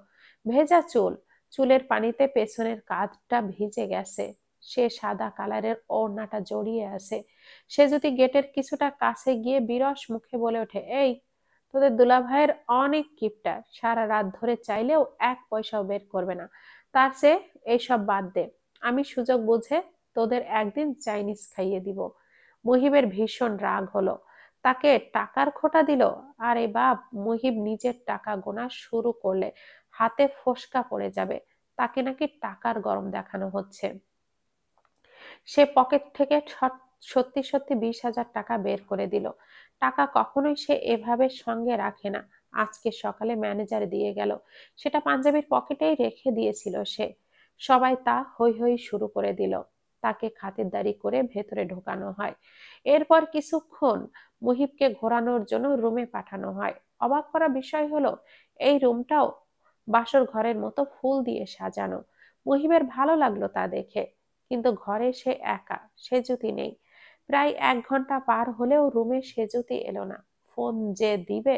ভেজা চুল, চুলের পানিতে পেছনের কাঁধটা ভিজে গেছে। সে সাদা কালারের ওড়নাটা জড়িয়ে আছে। সে যদি গেটের কিছুটা কাছে গিয়ে বিরস মুখে বলে ওঠে, এই, তোদের দুলাভাইয়ের অনেক কিপটা, সারা রাত ধরে চাইলেও এক পয়সাও বের করবে না। তার চেয়ে এইসব বাদ দে, আমি সুযোগ বুঝে তোদের একদিন চাইনিজ খাইয়ে দিব। মুহিবের ভীষণ রাগ হলো। তাকে টাকার খোঁটা দিল। আরে বাপ, মুহিব নিজের টাকা গোনা শুরু করলে হাতে ফোসকা পড়ে যাবে। তাকে নাকি টাকার গরম দেখানো হচ্ছে। সে পকেট থেকে সত্যি সত্যি 20,000 টাকা বের করে দিল। টাকা কখনোই সে এভাবে সঙ্গে রাখে না। আজকে সকালে ম্যানেজার দিয়ে গেল, সেটা পাঞ্জাবির পকেটেই রেখে দিয়েছিল সে। সবাই তা হৈ হৈ শুরু করে দিল। তাকে খাতিরদারি করে ভেতরে ঢোকানো হয়। এরপর কিছুক্ষণ মুহিবকে ঘোরানোর জন্য রুমে পাঠানো হয়। অবাক করা বিষয় হলো, এই রুমটাও বাসর ঘরের মতো ফুল দিয়ে সাজানো। মুহিবের ভালো লাগলো তা দেখে। কিন্তু ঘরে সে একা, সেজুতি নেই। প্রায় 1 ঘন্টা পার হলেও রুমে সেজুতি এলো না। ফোন যে দিবে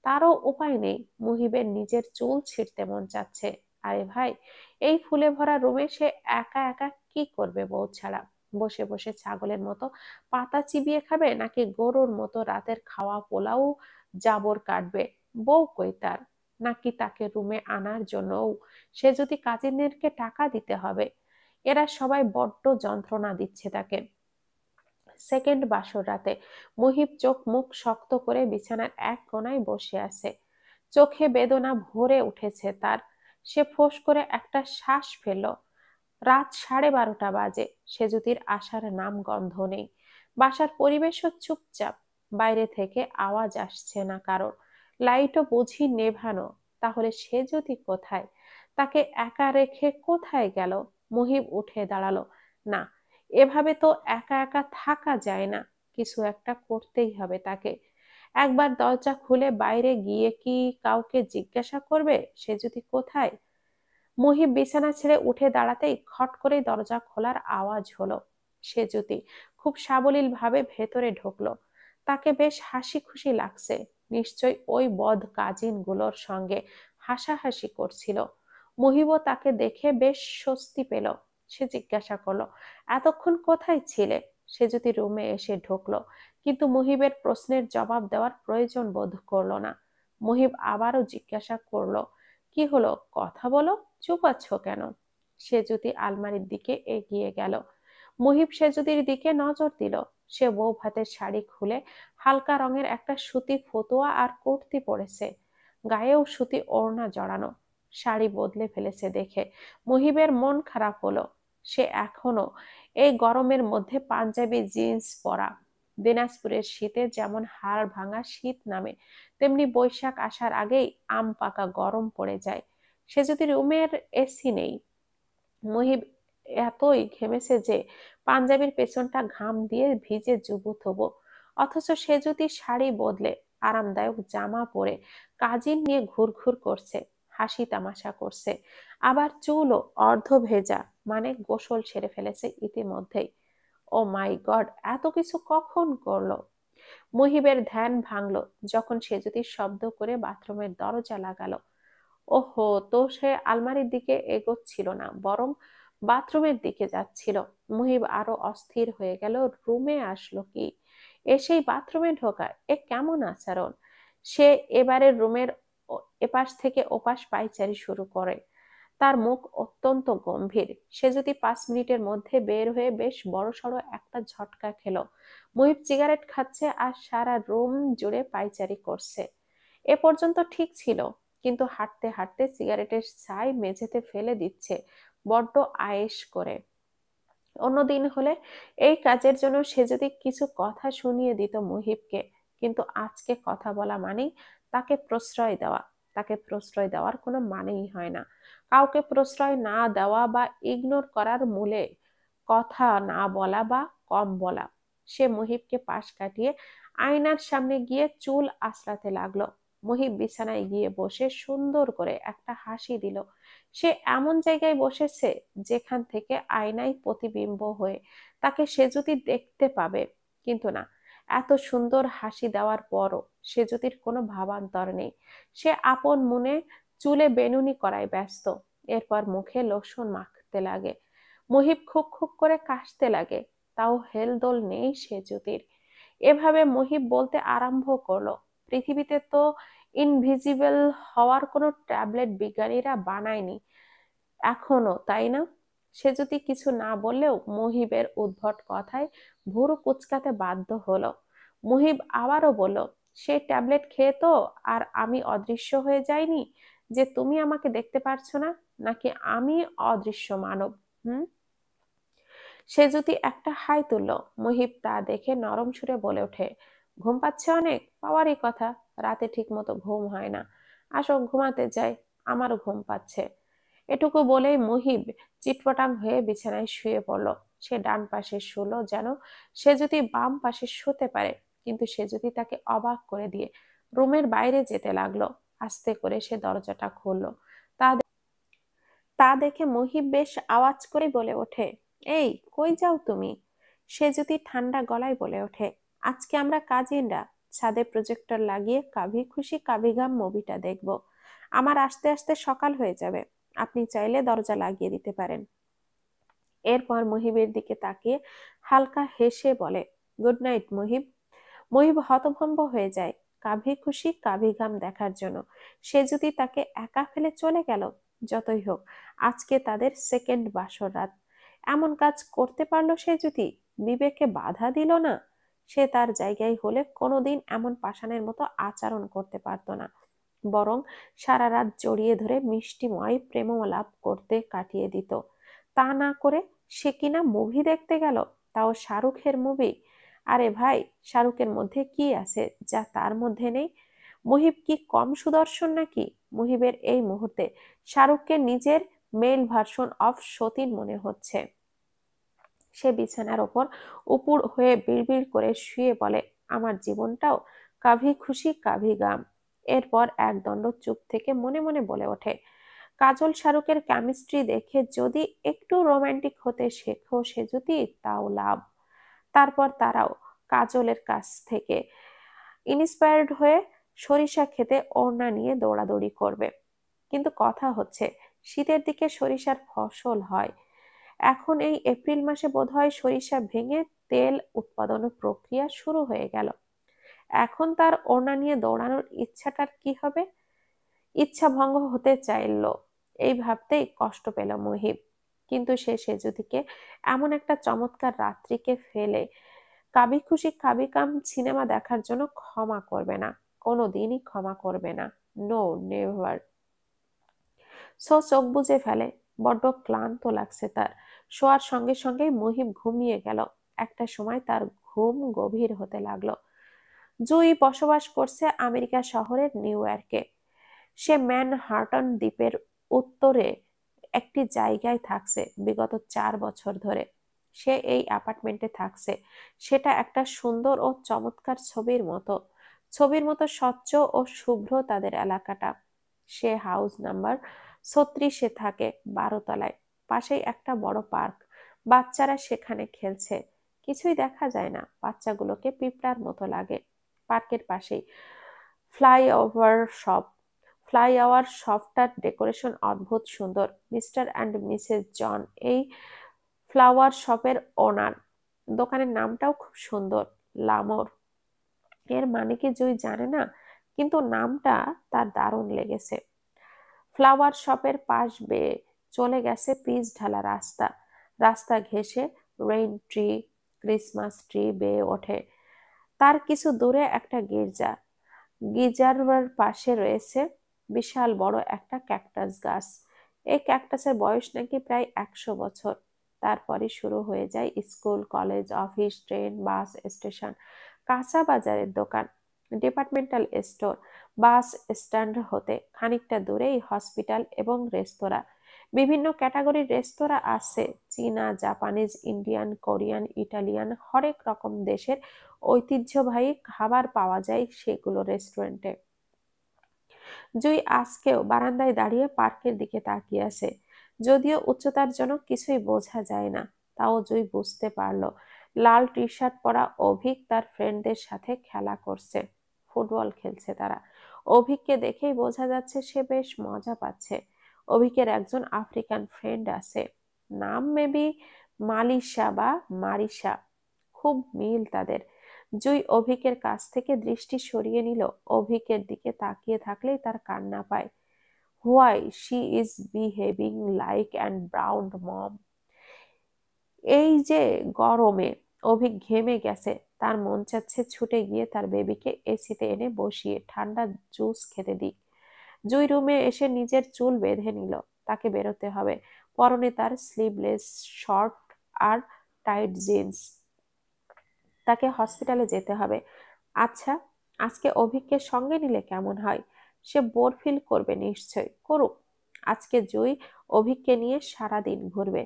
তারও উপায় নেই। মুহিবের নিজের চুল ছিঁড়তে মন চাচ্ছে। আরে ভাই, এই ফুলে ভরা রুমে সে একা একা কি করবে বউ ছাড়া? বসে বসে ছাগলের মতো পাতা চিবিয়ে খাবে, নাকি গরুর মতো রাতের খাওয়া পোলাও জাবর কাটবে? বউ কই তার? নাকি তাকে রুমে আনার জন্যও সে যদি কাজিনদেরকে টাকা দিতে হবে? এরা সবাই বড্ড যন্ত্রণা দিচ্ছে তাকে। সেকেন্ড বাসর রাতে মুহিব চোখ মুখ শক্ত করে বিছানার এক কোণায় বসে আছে। চোখে বেদনা ভরে উঠেছে তার। সে ফোঁস করে একটা শ্বাস ফেলল। রাত 12:30 বাজে। সেজুতির আসার নাম গন্ধ নেই। বাসার পরিবেশও চুপচাপ। বাইরে থেকে আওয়াজ আসছে না কারোর। লাইটও বুঝি নেভানো। তাহলে সেজুতি কোথায়? তাকে একা রেখে কোথায় গেল? মুহিব উঠে দাঁড়ালো। না, এভাবে তো একা একা থাকা যায় না। কিছু একটা করতেই হবে তাকে। একবার দরজা খুলে বাইরে গিয়ে কি কাউকে জিজ্ঞাসা করবে সেজুতি কোথায়? মুহিব বিছানা ছেড়ে উঠে দাঁড়াতেই খট করে দরজা খোলার আওয়াজ হলো। সেজুতি খুব সাবলীল ভাবে ভেতরে ঢুকলো। তাকে বেশ হাসি খুশি লাগছে। নিশ্চয় ওই বদ কাজিন গুলোর সঙ্গে হাসাহাসি করছিল। মুহিবও তাকে দেখে বেশ স্বস্তি পেল। সে জিজ্ঞাসা করলো, এতক্ষণ কোথায় ছিলে? সেজুতি রুমে এসে ঢুকলো, কিন্তু মুহিবের প্রশ্নের জবাব দেওয়ার প্রয়োজন বোধ করলো না। মুহিব আবারও জিজ্ঞাসা করলো, কি হলো, কথা বলো, চুপ আছো কেন? সেজুতি আলমারির দিকে এগিয়ে গেল। মুহিব সেজুতির দিকে নজর দিল। সে বউ ভাতের শাড়ি খুলে হালকা রঙের একটা সুতি ফতুয়া আর কুর্তি পরেছে। গায়েও সুতি ওড়না জড়ানো। শাড়ি বদলে ফেলেছে দেখে মুহিবের মন খারাপ হলো। সে এখনো এই গরমের মধ্যে পাঞ্জাবি জিন্স পরা। দিনাজপুরের শীতে যেমন হাড় ভাঙা শীত নামে, তেমনি বৈশাখ আসার আগেই আম পাকা গরম পড়ে যায়। সে যদি রুমের এসি নেই। মুহিব এতই ঘেমেছে যে পাঞ্জাবির পেছনটা ঘাম দিয়ে ভিজে জুবুথুবু। অথচ সে যদি শাড়ি বদলে আরামদায়ক জামা পরে কাজিন নিয়ে ঘুরঘুর করছে, হাসি তামাশা করছে। আবার চুলও অর্ধ ভেজা, মানে গোসল সেরে ফেলেছে ইতিমধ্যেই। ও মাই গড, এত কিছু কখন করলো? মুহিবের ধ্যান ভাঙলো যখন সে যদি শব্দ করে বাথরুমের দরজা লাগালো। ওহো, তো সে আলমারির দিকে এগোচ্ছিল না, বরং বাথরুমের দিকে যাচ্ছিল। মুহিব আরো অস্থির হয়ে গেল। রুমে আসলো কি? এসেই বাথরুমে ঢোকা, এ কেমন আচরণ? সে এবারে রুমের এপাশ থেকে ওপাশ পায়চারি শুরু করে। তার মুখ অত্যন্ত গম্ভীর। সে যদি 5 মিনিটের মধ্যে বের হয়ে বেশ বড়সড় একটা ঝটকা খেলো। মুহিব সিগারেট খাচ্ছে আর সারা রুম জুড়ে পায়চারি করছে। এ পর্যন্ত ঠিক ছিল, কিন্তু হাঁটতে হাঁটতে সিগারেটের ছাই মেঝেতে ফেলে দিচ্ছে বড্ড আয়েশ করে। অন্যদিন হলে এই কাজের জন্য সে যদি কিছু কথা শুনিয়ে দিত মুহিবকে, কিন্তু আজকে কথা বলা মানেই তাকে প্রশ্রয় দেওয়া। তাকে প্রশ্রয় দেওয়ার কোনো মানেই হয় না। কাউকে প্রশ্রয় না দেওয়া বা ইগনোর করার মূলে কথা না বলা বা কম বলা। সে মুহিবকে পাশ কাটিয়ে আয়নার সামনে গিয়ে চুল আঁচড়াতে লাগলো। মুহিব বিছানায় গিয়ে বসে সুন্দর করে একটা হাসি দিল। সে এমন জায়গায় বসেছে যেখান থেকে আয়নায় প্রতিবিম্ব হয়ে তাকে সে যদি দেখতে পাবে। কিন্তু না, এত সুন্দর হাসি দেওয়ার পরও সে যদির কোনো ভাবান্তর নেই। সে আপন মনে চুলে বেনুনি করায় ব্যস্ত। এরপর মুখে লোশন মাখতে লাগে। মুহিব খুক খুক করে কাশতে লাগে। তাও হেলদোল নেই সে জ্যোতির। এভাবে মুহিব বলতে আরম্ভ করলো, পৃথিবীতে তো ইনভিজিবল হওয়ার কোনো ট্যাবলেট বিজ্ঞানীরা বানায়নি এখনো, তাই না? সে যদি কিছু না বললেও মুহিবের উদ্ভট কথায় ভুরু কুঁচকাতে বাধ্য হলো। মুহিব আবারও বলল, সেই ট্যাবলেট খেয়ে তো আর আমি অদৃশ্য হয়ে যাইনি যে তুমি আমাকে দেখতে পারছো না, নাকি আমি অদৃশ্য মানব? হুম? সে যদি একটা হাই তুলল। মুহিব তা দেখে নরম সুরে বলে ওঠে, ঘুম পাচ্ছে অনেক? পাওয়ারই কথা, রাতে ঠিক মতো ঘুম হয় না। আসো ঘুমাতে যাই, আমারও ঘুম পাচ্ছে। এটুকু বলেই মুহিব চিটপটাং হয়ে বিছানায় শুয়ে পড়ল। সে ডান পাশে শুলো যেন সে যদি বাম পাশে শুতে পারে, কিন্তু সে যদি তাকে অবাক করে দিয়ে রুমের বাইরে যেতে লাগলো। আস্তে করে সে দরজাটা খুললো। তা তা দেখে মুহিব বেশ আওয়াজ করে বলে ওঠে, এই কই যাও তুমি? সে যদি ঠান্ডা গলায় বলে ওঠে, আজকে আমরা কাজিনরা ছাদে প্রজেক্টর লাগিয়ে কাভি খুশি কাভি গাম মুভিটা দেখব। আমার আসতে আসতে সকাল হয়ে যাবে, আপনি চাইলে দরজা লাগিয়ে দিতে পারেন। এরপর মুহিবের দিকে তাকিয়ে হালকা হেসে বলে, গুড নাইট মুহিব। মুহিব হতভম্ব হয়ে যায় কাভি খুশি কাভি গাম দেখার জন্য। সে যদি তাকে একা ফেলে চলে গেল। যতই হোক, আজকে তাদের সেকেন্ড বাসর রাত। এমন কাজ করতে পারলো সে যদি, বিবেকে বাধা দিল না। সে তার জায়গায় হলে কোনোদিন এমন পাষাণের মতো আচরণ করতে পারতো না, বরং সারা রাত জড়িয়ে ধরে মিষ্টিময় প্রেমালাপ করতে কাটিয়ে দিত। তা না করে সে কিনা মুভি দেখতে গেল, তাও শাহরুখের মুভি। আরে ভাই, শাহরুখের মধ্যে কি আছে যা তার মধ্যে নেই? মুহিব কি কম সুদর্শন নাকি? মুহিবের এই মুহূর্তে শাহরুখকে নিজের মেল ভার্সন অফ সতীন মনে হচ্ছে। সে বিছানার ওপর উপুড় হয়ে বিড়বিড় করে শুয়ে বলে, আমার জীবনটাও কাভি খুশি কাভি গাম। এরপর একদণ্ড চুপ থেকে মনে মনে বলে ওঠে, কাজল শাহরুখের কেমিস্ট্রি দেখে যদি একটু রোমান্টিক হতে শেখো সে যদি, তাও লাভ। তারপর তারাও কাজলের কাছ থেকে ইন্সপায়ার্ড হয়ে সরিষা খেতে ওড়না নিয়ে দৌড়াদৌড়ি করবে। কিন্তু কথা হচ্ছে, শীতের দিকে সরিষার ফসল হয়। এখন এই এপ্রিল মাসে বোধহয় সরিষা ভেঙে তেল উৎপাদনের প্রক্রিয়া শুরু হয়ে গেল। এখন তার ওড়না নিয়ে দৌড়ানোর ইচ্ছাটার কি হবে? ইচ্ছা ভঙ্গ হতে চাইল, এই ভাবতেই কষ্ট পেল মুহিব। কিন্তু সে সেজুদিকে এমন একটা চমৎকার রাত্রিকে ফেলে কাবি খুশি কাবি কাম সিনেমা দেখার জন্য ক্ষমা করবে না, কোনোদিনই ক্ষমা করবে না। No, never. সো চোখ বুজে ফেলে। বড্ড ক্লান্ত লাগছে তার। শোয়ার সঙ্গে সঙ্গেই মুহিব ঘুমিয়ে গেল। একটা সময় তার ঘুম গভীর হতে লাগলো। জুই বসবাস করছে আমেরিকা শহরের নিউ ইয়র্কে। সে ম্যানহাটন দ্বীপের উত্তরে একটি জায়গায় থাকছে বিগত 4 বছর ধরে। সে এই অ্যাপার্টমেন্টে থাকছে। সেটা একটা সুন্দর ও চমৎকার ছবির মতো স্বচ্ছ ও শুভ্র তাদের এলাকাটা। সে হাউস নাম্বার 36-এ থাকে, 12 তলায়। পাশেই একটা বড় পার্ক। বাচ্চারা সেখানে খেলছে। কিছুই দেখা যায় না, বাচ্চাগুলোকে পিঁপড়ার মতো লাগে। পার্কের পাশেই ফ্লাইওভার শপ। ফ্লাইওভার শপটার ডেকোরেশন অদ্ভুত সুন্দর। মিস্টার অ্যান্ড মিসেস জন এই ফ্লাওয়ার শপের ওনার। দোকানের নামটাও খুব সুন্দর, লামোর। এর মানে কি জুই জানে না, কিন্তু নামটা তার দারুণ লেগেছে। ফ্লাওয়ার শপের পাশ বেয়ে চলে গেছে পিচ ঢালা রাস্তা। রাস্তা ঘেঁষে রেইন ট্রি, ক্রিসমাস ট্রি বেয়ে ওঠে। তার কিছু দূরে একটা গির্জা। গির্জার পাশে রয়েছে বিশাল বড় একটা ক্যাকটাস গাছ। এই ক্যাকটাসের বয়স নাকি প্রায় 100 বছর। তারপরে শুরু হয়ে যায় school, college, office, train, bus station, কাঁচা বাজারের দোকান, ডিপার্টমেন্টাল স্টোর। বাস স্ট্যান্ড হতে খানিকটা দূরেই হসপিটাল এবং রেস্তোরাঁ। বিভিন্ন ক্যাটাগরির রেস্তোরাঁ আছে, চীনা, জাপানিজ, ইন্ডিয়ান, কোরিয়ান, ইটালিয়ান, হরেক রকম দেশের ঐতিহ্যবাহী খাবার পাওয়া যায় সেগুলো রেস্টুরেন্টে। জুই আজকেও বারান্দায় দাঁড়িয়ে পার্কের দিকে তাকিয়ে আছে। যদিও উচ্চতার জন্য কিছুই বোঝা যায় না, তাও জুই বুঝতে পারলো লাল টি শার্ট পরা অভিক তার ফ্রেন্ডদের সাথে খেলা করছে, ফুটবল খেলছে তারা। অভিককে দেখেই বোঝা যাচ্ছে সে বেশ মজা পাচ্ছে। অভিকের একজন আফ্রিকান ফ্রেন্ড আছে, নাম মেবি মালিশা বা মারিশা। খুব মিল তাদের। জুই অভিকের কাছ থেকে দৃষ্টি সরিয়ে নিল। অভিকের দিকে তাকিয়ে থাকলেই তার কান্না পায়। Why she is behaving like and brown mom. এই যে গরমে অভিক ঘেমে গেছে, তার মন চাচ্ছে ছুটে গিয়ে তার বেবিকে এসিতে এনে বসিয়ে ঠান্ডা জুস খেতে দিক। জুই রুমে এসে নিজের চুল বেঁধে নিল। তাকে বেরোতে হবে। পরনে তার স্লিভলেস শর্ট আর টাইট জিন্স। তাকে হসপিটালে যেতে হবে। আচ্ছা, আজকে অভিককে সঙ্গে নিলে কেমন হয়? সে বোর ফিল করবে নিশ্চয়, করুক। আজকে জুই অভিককে নিয়ে সারা দিন ঘুরবে।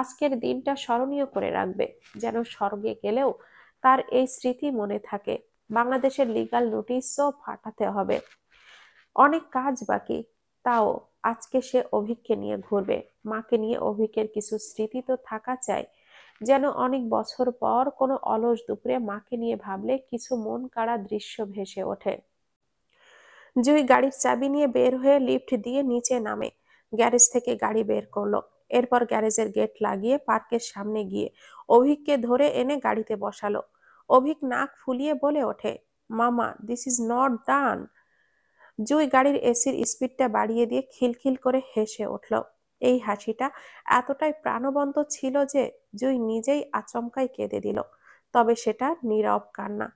আজকের দিনটা স্মরণীয় করে রাখবে, যেন স্বর্গে গেলেও তার এই স্মৃতি মনে থাকে। বাংলাদেশের লিগ্যাল নোটিশও পাঠাতে হবে। অনেক কাজ বাকি, তাও আজকে সে অভিককে নিয়ে ঘুরবে। মাকে নিয়ে অভিকের কিছু স্মৃতি তো থাকা চাই, যেন অনেক বছর পর কোনো অলস দুপুরে মাকে নিয়ে ভাবলে কিছু মন কাড়া দৃশ্য ভেসে ওঠে। জুই গাড়ির চাবি নিয়ে বের হয়ে লিফট দিয়ে নিচে নামে। গ্যারেজ থেকে গাড়ি বের করলো। এরপর গ্যারেজের গেট লাগিয়ে পার্কের সামনে গিয়ে অভিককে ধরে এনে গাড়িতে বসালো। অভিক নাক ফুলিয়ে বলে ওঠে, মামা, দিস ইজ নট ডান। জুই গাড়ির এসির স্পিডটা বাড়িয়ে দিয়ে খিলখিল করে হেসে উঠল। এই হাসিটা এতটাই প্রাণবন্ত ছিল যে জুই নিজেই আচমকাই কেঁদে দিল। তবে সেটা নীরব কান্না।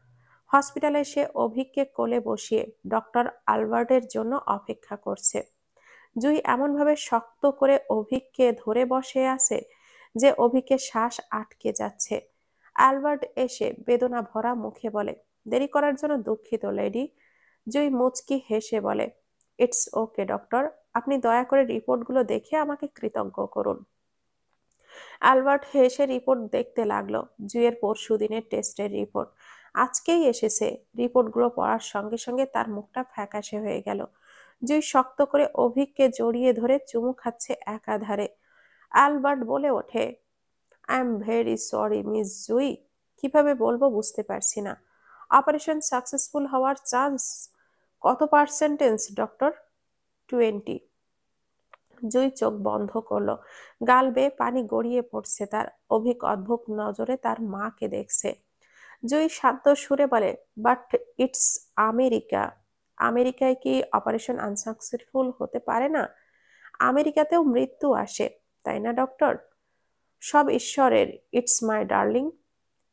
হসপিটালে সে অভিককে কোলে বসিয়ে ডক্টর আলবার্টের জন্য অপেক্ষা করছে। জুই এমনভাবে শক্ত করে অভিককে ধরে বসে আছে যে অভিকের শ্বাস আটকে যাচ্ছে। অ্যালবার্ট এসে বেদনা ভরা মুখে বলে, দেরি করার জন্য দুঃখিত লেডি। জুই মুচকি হেসে বলে, ইটস ওকে ডক্টর, আপনি দয়া করে রিপোর্টগুলো দেখে আমাকে কৃতজ্ঞ করুন। অ্যালবার্ট হেসে রিপোর্ট দেখতে লাগলো। জুইয়ের পরশুদিনের টেস্টের রিপোর্ট আজকেই এসেছে। রিপোর্টগুলো পড়ার সঙ্গে সঙ্গে তার মুখটা ফ্যাকাশে হয়ে গেল। জুই শক্ত করে অভিককে জড়িয়ে ধরে চুমু খাচ্ছে একাধারে। অ্যালবার্ট বলে ওঠে, I am very sorry miss Jui. কিভাবে বলবো বুঝতে পারছি না। অপারেশন সাকসেসফুল হওয়ার চান্স কত পার্সেন্টেজ ডক্টর? 20। জুই চোখ বন্ধ করলো। গাল বেয়ে পানি গড়িয়ে পড়ছে তার। অভিক অদ্ভুত নজরে তার মাকে দেখছে। জুই শান্ত সুরে বলে, বাট ইটস আমেরিকা। আমেরিকায় কি অপারেশন আনসাকসেসফুল হতে পারে না? আমেরিকাতেও মৃত্যু আসে, তাই না ডক্টর? সব ঈশ্বরের। It's my darling.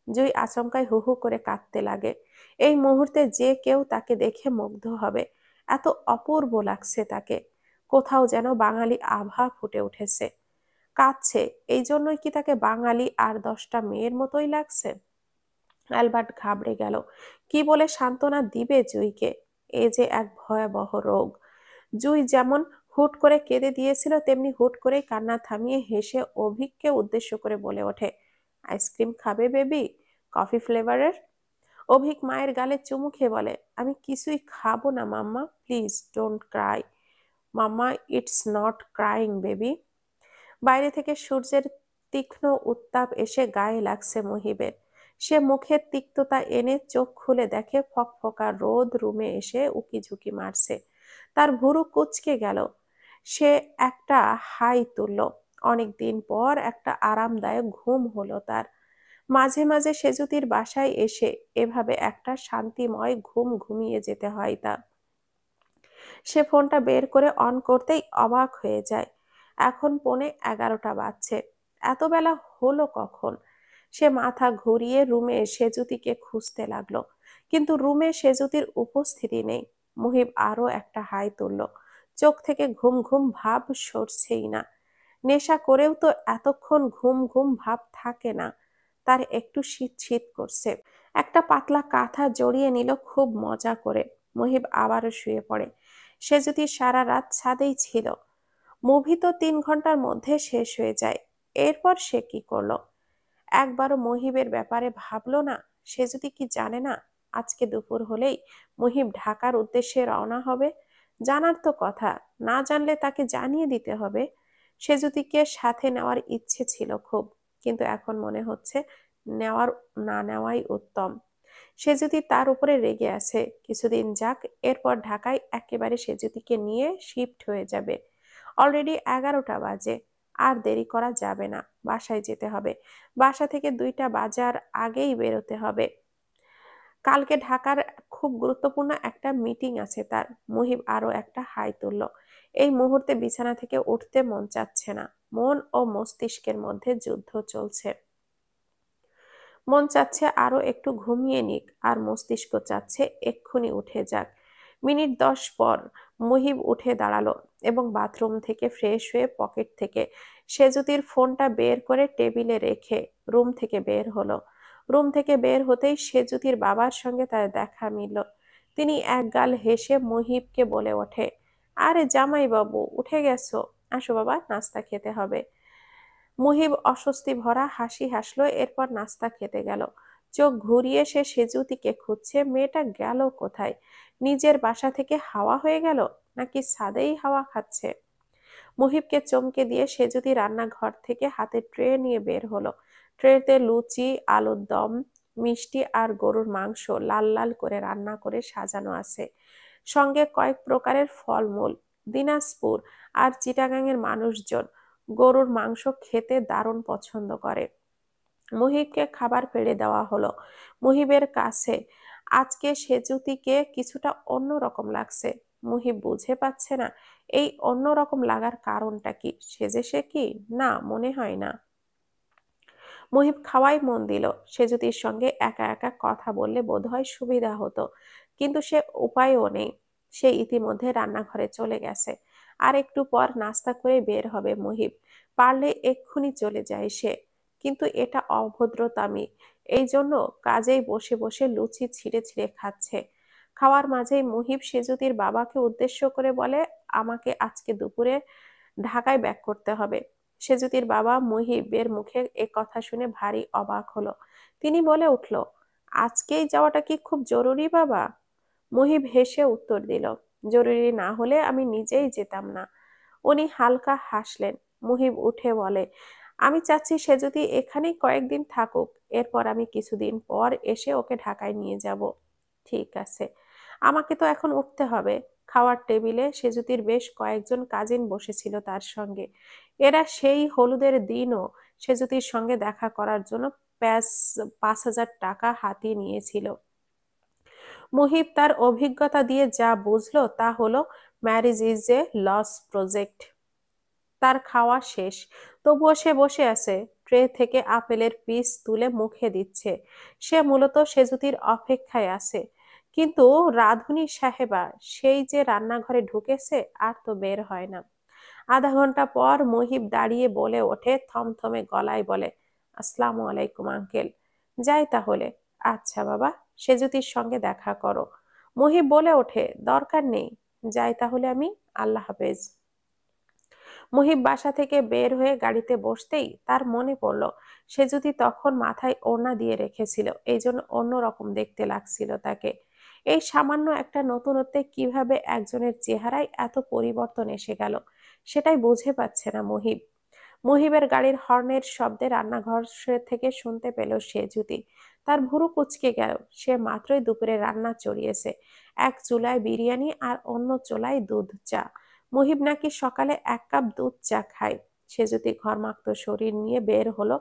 জুই আচমকায় হু হু করে কাঁদতে লাগে। এই মুহূর্তে যে কেউ তাকে দেখে মুগ্ধ হবে। এত অপূর্ব লাগছে তাকে। কোথাও যেন বাঙালি আভা ফুটে উঠেছে। কাঁদছে, এই জন্যই কি তাকে বাঙালি আর 10টা মেয়ের মতোই লাগছে? অ্যালবার্ট ঘাবড়ে গেল। কি বলে সান্ত্বনা দিবে জুইকে? এ যে এক ভয়াবহ রোগ। জুই যেমন হুট করে কেঁদে দিয়েছিল, তেমনি হুট করে কান্না থামিয়ে হেসে অভিককে উদ্দেশ্য করে বলে ওঠে, আইসক্রিম খাবে বেবি? কফি ফ্লেভারের? অভিক মায়ের গালে চুমু খেয়ে বলে, আমি কিছুই খাবো না mamma, please don't cry. Mamma, it's not crying baby. বাইরে থেকে সূর্যের তীক্ষ্ণ উত্তাপ এসে গায়ে লাগছে মহিবের। সে মুখের তিক্ততা এনে চোখ খুলে দেখে ফকফকা রোদ রুমে এসে উকিঝুঁকি মারছে। তার ভুরু কুঁচকে গেল। সে একটা হাই তুলল। অনেকদিন পর একটা আরামদায়ক ঘুম হলো তার। মাঝে মাঝে সেজুতির বাসায় এসে এভাবে একটা শান্তিময় ঘুম ঘুমিয়ে যেতে হয় তার। সে ফোনটা বের করে অন করতেই অবাক হয়ে যায়। এখন 11:15 বাজছে। এত বেলা হলো কখন? সে মাথা ঘুরিয়ে রুমে সেজুতিকে খুঁজতে লাগলো, কিন্তু রুমে সেজুতির উপস্থিতি নেই। মুহিব আরো একটা হাই তুলল। চোখ থেকে ঘুম ঘুম ভাব সরছেই না। নেশা করেও তো এতক্ষণ ঘুম ঘুম ভাব থাকে না। তার একটু শীত শীত করছে। একটা পাতলা কাঁথা জড়িয়ে নিল খুব মজা করে। মুহিব আবারও শুয়ে পড়ে। সে যদি সারা রাত ছাদেই ছিল। মুভি তো 3 ঘন্টার মধ্যে শেষ হয়ে যায়। এরপর সে কি করলো? একবারও মুহিবের ব্যাপারে ভাবলো না? সে যদি কি জানে না আজকে দুপুর হলেই মুহিব ঢাকার উদ্দেশ্যে রওনা হবে? জানার তো কথা, না জানলে তাকে জানিয়ে দিতে হবে। সে যদিকে সাথে নেওয়ার ইচ্ছে ছিল খুব, কিন্তু এখন মনে হচ্ছে নেওয়ার না নেওয়াই উত্তম। সে যদি তার উপরে রেগে আছে, কিছুদিন যাক, এরপর ঢাকায় একেবারে সে যদিকে নিয়ে শিফট হয়ে যাবে। অলরেডি 11টা বাজে। আর দেরি করা যাবে না, বাসায় যেতে হবে। বাসা থেকে 2টা বাজার আগেই বেরোতে হবে। কালকে ঢাকার খুব গুরুত্বপূর্ণ একটা মিটিং আছে তার। মুহিব আরো একটা হাই তুলল। এই মুহূর্তে বিছানা থেকে উঠতে মন চাচ্ছে না। মন ও মস্তিষ্কের মধ্যে যুদ্ধ চলছে। মন চাচ্ছে আরো একটু ঘুমিয়ে নিক, আর মস্তিষ্ক চাচ্ছে এক্ষুনি উঠে যাক। মিনিট 10 পর মুহিব উঠে দাঁড়ালো এবং বাথরুম থেকে ফ্রেশ হয়ে পকেট থেকে সেজুতির ফোনটা বের করে টেবিলে রেখে রুম থেকে বের হলো। রুম থেকে বের হতেই সেজুতির বাবার সঙ্গে তার দেখা মিলল। তিনি একগাল হেসে মুহিবকে বলে ওঠে, আরে জামাই বাবু, উঠে গেছো? আসো বাবা, নাস্তা খেতে হবে। মুহিব অস্বস্তি ভরা হাসি হাসলো, এরপর নাস্তা খেতে গেল। চোখ ঘুরিয়ে সে সেজুতিকে খুঁজছে। মেয়েটা গেল কোথায়? নিজের বাসা থেকে হাওয়া হয়ে গেল, নাকি ছাদেই হাওয়া খাচ্ছে? মুহিবকে চমকে দিয়ে সেজুতি রান্নাঘর থেকে হাতে ট্রে নিয়ে বের হলো। ট্রেতে লুচি, আলুর দম, মিষ্টি আর গরুর মাংস লাল লাল করে রান্না করে সাজানো আছে। সঙ্গে কয়েক প্রকারের ফলমূল। দিনাজপুর আর চিটাগাংয়ের মানুষজন গরুর মাংস খেতে দারুণ পছন্দ করে। মুহিবকে খাবার ফেলে দেওয়া হলো। মুহিবের কাছে আজকে সেজুতিকে কিছুটা অন্যরকম লাগছে। মুহিব বুঝে পাচ্ছে না এই অন্যরকম লাগার কারণটা কি। সেজেছে কি? না, মনে হয় না। মুহিব খাওয়াই মন দিল। সেজুতির সঙ্গে একা একা কথা বললে বোধহয় সুবিধা হতো, কিন্তু সে উপায়ও নেই। সে ইতিমধ্যে রান্নাঘরে চলে গেছে। আর একটু পর নাস্তা করে বের হবে মুহিব। পারলে এক্ষুনি চলে যায় সে, কিন্তু এটা অভদ্রতামি। এই জন্য কাজেই বসে বসে লুচি ছিঁড়ে ছিঁড়ে খাচ্ছে। খাওয়ার মাঝেই মুহিব সেজুতির বাবাকে উদ্দেশ্য করে বলে, আমাকে আজকে দুপুরে ঢাকায় ব্যাক করতে হবে। সেজুতির বাবা মুহিবের মুখে এ কথা শুনে ভারী অবাক হলো। তিনি বলে উঠল, আজকেই যাওয়াটা কি খুব জরুরি বাবা? মুহিব হেসে উত্তর দিল, জরুরি না হলে আমি নিজেই যেতাম না। উনি হালকা হাসলেন। মুহিব উঠে বলে, আমি চাচ্ছি সে যদি এখানেই কয়েকদিন থাকুক, এরপর আমি কিছুদিন পর এসে ওকে ঢাকায় নিয়ে যাব। ঠিক আছে, আমাকে তো এখন উঠতে হবে। খাওয়ার টেবিলে সেজুতির বেশ কয়েকজন কাজিন বসেছিল তার সঙ্গে। এরা সেই হলুদের দিনও সেজুতির সঙ্গে দেখা করার জন্য 5,000 টাকা হাতিয়ে নিয়েছিল। মুহিব তার অভিজ্ঞতা দিয়ে যা বুঝলো তা হলো, marriage is a loss project. তার খাওয়া শেষ, তবুও সে বসে আছে। ট্রে থেকে আপেলের পিস তুলে মুখে দিচ্ছে। সে মূলত সেজুতির অপেক্ষায় আছে। কিন্তু রাঁধুনি সাহেবা সেই যে রান্নাঘরে ঢুকেছে, আর তো বের হয় না। আধা ঘন্টা পর মুহিব দাঁড়িয়ে বলে ওঠে থমথমে গলায়, বলে, আসসালামু আলাইকুম আঙ্কেল। যাই তাহলে। আচ্ছা বাবা, সেজুতির সঙ্গে দেখা করো। মুহিব বলে ওঠে, দরকার নেই, যাই তাহলে আমি, আল্লাহ হাফেজ। মুহিব বাসা থেকে বের হয়ে গাড়িতে বসতেই তার মনে পড়ল সে যদি তখন মাথায় ওড়না দিয়ে রেখেছিল, এই জন্য অন্যরকম দেখতে লাগছিল তাকে। এই সামান্য একটা নতুনত্বে কিভাবে একজনের চেহারায় এত পরিবর্তন এসে গেল, সেটাই বুঝে পাচ্ছে না মুহিব। মুহিবের গাড়ির হর্নের শব্দে রান্নাঘর থেকে শুনতে পেল সে জুতি। তার ভুরু কুঁচকে গেল। সে মাত্রই দুপুরে রান্না চড়িয়েছে, এক চুলায় বিরিয়ানি আর অন্য চুলায় দুধ চা। মুহিব নাকি সকালে 1 কাপ দুধ চা খায়। সে যদি ঘর্মাক্ত শরীর নিয়ে বের হলো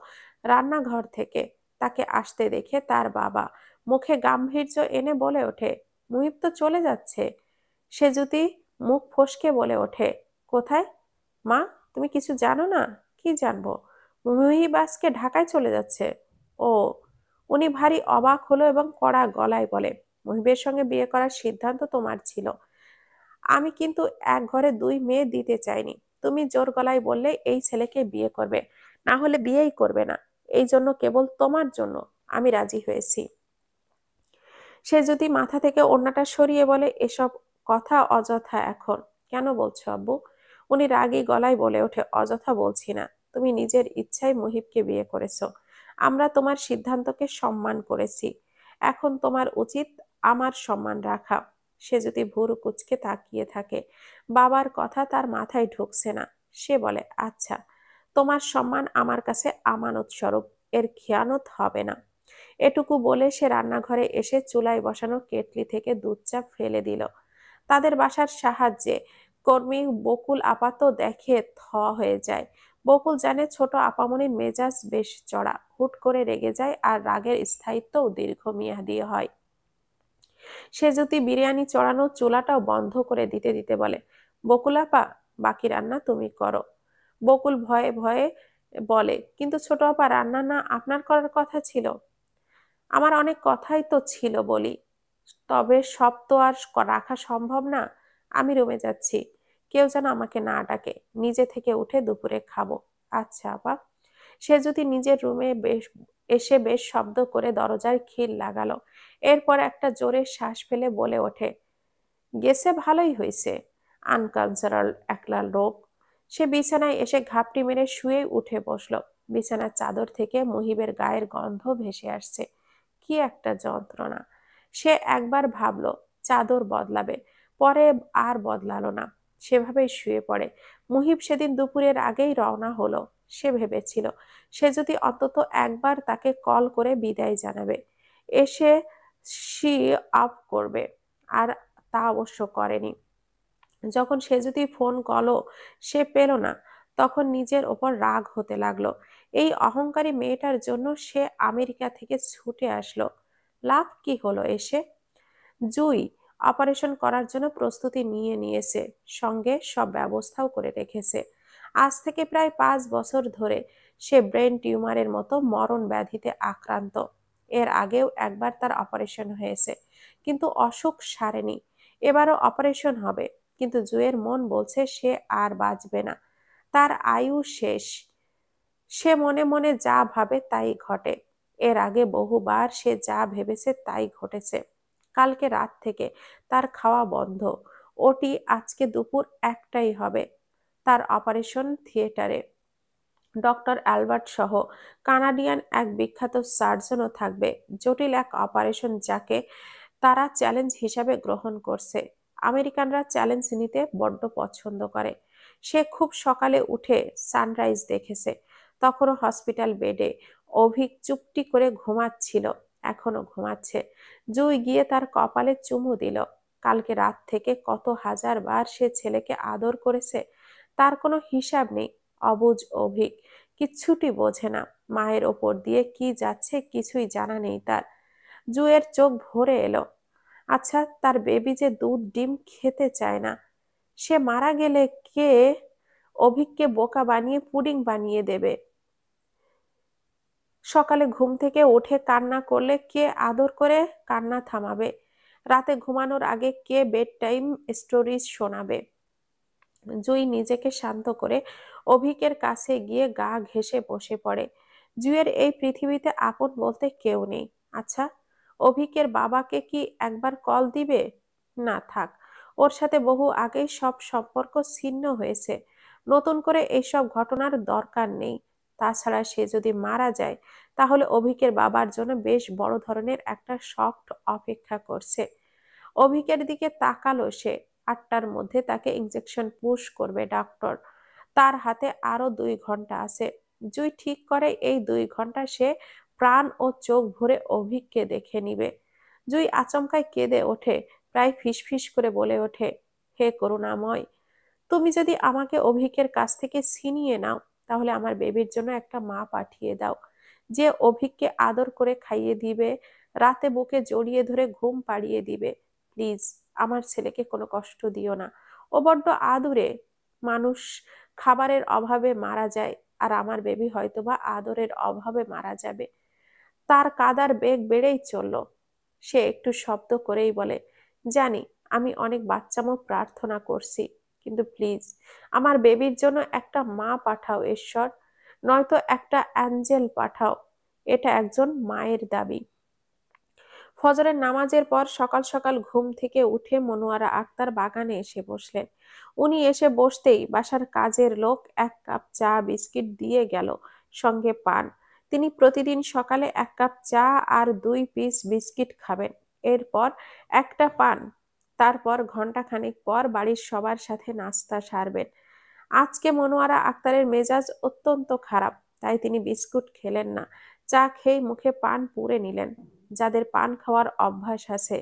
রান্নাঘর থেকে। তাকে আসতে দেখে তার বাবা মুখে গাম্ভীর্য এনে বলে ওঠে, মুহিব তো চলে যাচ্ছে। সে যদি মুখ ফসকে বলে ওঠে, কোথায়? মা, তুমি কিছু জানো না? কি জানবো? মুহিব আজকে ঢাকায় চলে যাচ্ছে। ও। উনি ভারী অবাক হলো এবং কড়া গলায় বলে, মুহিবের সঙ্গে বিয়ে করার সিদ্ধান্ত তোমার ছিল। আমি কিন্তু এক ঘরে 2 মেয়ে দিতে চাইনি। তুমি জোর গলায় বললে এই ছেলেকে বিয়ে করবে, না হলে বিয়েই করবে না। এই জন্য, কেবল তোমার জন্য আমি রাজি হয়েছি। সে যদি মাথা থেকে ওড়নাটা সরিয়ে বলে, এসব কথা অযথা এখন কেন বলছো আব্বু? উনি রাগী গলায় বলে ওঠে, অযথা বলছি না, তুমি নিজের ইচ্ছায় মুহিবকে বিয়ে করেছো। আমরা তোমার সিদ্ধান্তকে সম্মান করেছি। এখন তোমার উচিত আমার সম্মান রাখা। সে যদি ভুরু কুঁচকে তাকিয়ে থাকে। বাবার কথা তার মাথায় ঢুকছে না। সে বলে, আচ্ছা, তোমার সম্মান আমার কাছে আমানত স্বরূপ, এর খেয়ানত হবে না। এটুকু বলে সে রান্নাঘরে এসে চুলায় বসানো কেটলি থেকে দুধ চা ফেলে দিল। তাদের বাসার সাহায্যে কর্মী বকুল আপা তো দেখে থ হয়ে যায়। বকুল জানে ছোট আপামনির মেজাজ বেশ চড়া, হুট করে রেগে যায়, আর রাগের স্থায়িত্বও দীর্ঘমেয়াদী হয়। সেজুতি বিরিয়ানি চড়ানো চুলাটাও বন্ধ করে দিতে দিতে বলে, বকুল আপা, বাকি রান্না তুমি করো। বকুল ভয়ে ভয়ে বলে, কিন্তু ছোট আপা, রান্না না আপনার করার কথা ছিল? আমার অনেক কথাই তো ছিল বলি, তবে সব তো আর রাখা সম্ভব না। আমি রুমে যাচ্ছি, কেউ যেন আমাকে না ডাকে, নিজে থেকে উঠে দুপুরে খাবো। আচ্ছা আপা। সে যদি নিজের রুমে বেশ শব্দ করে দরজার খিল লাগালো, এরপর একটা জোরে শ্বাস ফেলে বলে ওঠে, গেছে ভালোই হয়েছে, আনকালচারাল একলা লোক। সে বিছানায় এসে ঘাপটি মেরে শুয়ে উঠে বসলো। বিছানার চাদর থেকে মুহিবের গায়ের গন্ধ ভেসে আসছে। কি একটা যন্ত্রণা। সে একবার ভাবলো চাদর বদলাবে, পরে আর বদলালো না, সেভাবেই শুয়ে পড়ে। মুহিব সেদিন দুপুরের আগেই রওনা হলো। সে ভেবেছিল সে যদি অন্তত একবার তাকে কল করে বিদায় জানাবে, এসে সি আপ করবে, আর তা অবশ্য করেনি। যখন সে যদি ফোন কলও সে পেল না, তখন নিজের ওপর রাগ হতে লাগলো। এই অহংকারী মেয়েটার জন্য সে আমেরিকা থেকে ছুটে আসলো, লাভ কি হলো এসে? জুই অপারেশন করার জন্য প্রস্তুতি নিয়ে নিয়েছে, সঙ্গে সব ব্যবস্থাও করে রেখেছে। আজ থেকে প্রায় 5 বছর ধরে সে ব্রেন টিউমারের মতো মরণ ব্যাধিতে আক্রান্ত। এর আগেও একবার তার অপারেশন হয়েছে, কিন্তু অসুখ সারেনি। এবারও অপারেশন হবে, কিন্তু জুয়ের মন বলছে সে আর বাঁচবে না, তার আয়ু শেষ। সে মনে মনে যা ভাবে তাই ঘটে। এর আগে বহুবার সে যা ভেবেছে তাই ঘটেছে। কালকে রাত থেকে তার খাওয়া বন্ধ। ওটি আজকে দুপুর 1টায় হবে, তার অপারেশন থিয়েটারে। ডক্টর অ্যালবার্ট সহ কানাডিয়ান এক বিখ্যাত সার্জনও থাকবে। জটিল এক অপারেশন যাকে তারা চ্যালেঞ্জ হিসাবে গ্রহণ করছে। আমেরিকানরা চ্যালেঞ্জ নিতে বড্ড পছন্দ করে। সে খুব সকালে উঠে সানরাইজ দেখেছে, তখনও হসপিটাল বেডে। অভিক চুপটি করে ঘুমাচ্ছিল, এখনো ঘুমাচ্ছে। জুই গিয়ে তার কপালে চুমু দিল। কালকে রাত থেকে কত হাজার বার সে ছেলেকে আদর করেছে, তার কোনো হিসাব নেই। অবুঝ অভিক কিচ্ছুটি বোঝে না, মায়ের ওপর দিয়ে কি যাচ্ছে কিছুই জানা নেই তার। জুয়ের চোখ ভরে এলো। আচ্ছা, তার বেবি যে দুধ ডিম খেতে চায় না, সে মারা গেলে কে অভিককে বোকা বানিয়ে পুডিং বানিয়ে দেবে? সকালে ঘুম থেকে উঠে কান্না করলে কে আদর করে কান্না থামাবে? রাতে ঘুমানোর আগে কে বেড টাইম স্টোরিজ শোনাবে? জুই নিজেকে শান্ত করে অভিকের কাছে গিয়ে গা ঘেঁষে বসে পড়ে। জুইয়ের এই পৃথিবীতে আপন বলতে কেউ নেই। আচ্ছা, অভিকের বাবাকে কি একবার কল দিবে? না থাক, ওর সাথে বহু আগেই সব সম্পর্ক ছিন্ন হয়েছে, নতুন করে এইসব ঘটনার দরকার নেই। তাছাড়া সে যদি মারা যায়, তাহলে অভিকের বাবার জন্য বেশ বড় ধরনের একটা শক অপেক্ষা করছে। অভিকের দিকে তাকালো সে। 8টার মধ্যে তাকে ইনজেকশন পুশ করবে ডক্টর। তার হাতে আরো 2 ঘন্টা আছে। জুই ঠিক করে এই 2 ঘন্টা সে প্রাণ ও চোখ ভরে অভিককে দেখে নিবে। জুই আচমকায় কেঁদে ওঠে, প্রায় ফিসফিস করে বলে ওঠে, হে করুণাময়, তুমি যদি আমাকে অভিকের কাছ থেকে ছিনিয়ে নাও, তাহলে আমার বেবির জন্য একটা মা পাঠিয়ে দাও, যে অভিককে আদর করে খাইয়ে দিবে, রাতে বুকে জড়িয়ে ধরে ঘুম পাড়িয়ে দিবে। প্লিজ, আমার ছেলেকে কোনো কষ্ট দিও না, ও বড্ড আদুরে মানুষ। খাবারের অভাবে মারা যায়, আর আমার বেবি হয়তোবা আদরের অভাবে মারা যাবে। তার কাদার বেগ বেড়েই চলল। সে একটু শব্দ করেই বলে, জানি আমি অনেক বাচ্চামো প্রার্থনা করছি, কিন্তু প্লিজ আমার বেবির জন্য একটা মা পাঠাও ঈশ্বর, নয়তো একটা অ্যাঞ্জেল পাঠাও। এটা একজন মায়ের দাবি। ফজরের নামাজের পর সকাল সকাল ঘুম থেকে উঠে মনোয়ারা আক্তার বাগানে এসে বসলেন। উনি এসে বসতেই বাসার কাজের লোক 1 কাপ চা বিস্কিট দিয়ে গেল, সঙ্গে পান। তিনি প্রতিদিন সকালে 1 কাপ চা আর 2 পিস বিস্কিট খাবেন, এরপর একটা পান। তারপর ঘন্টাখানেক পর বাড়ির সবার সাথে নাস্তা সারবেন। আজকে মনোয়ারা আক্তারের মেজাজ অত্যন্ত খারাপ, তাই তিনি বিস্কুট খেলেন না। চা খেয়ে মুখে পান পুরে নিলেন। যাদের পান খাওয়ার অভ্যাস আছে,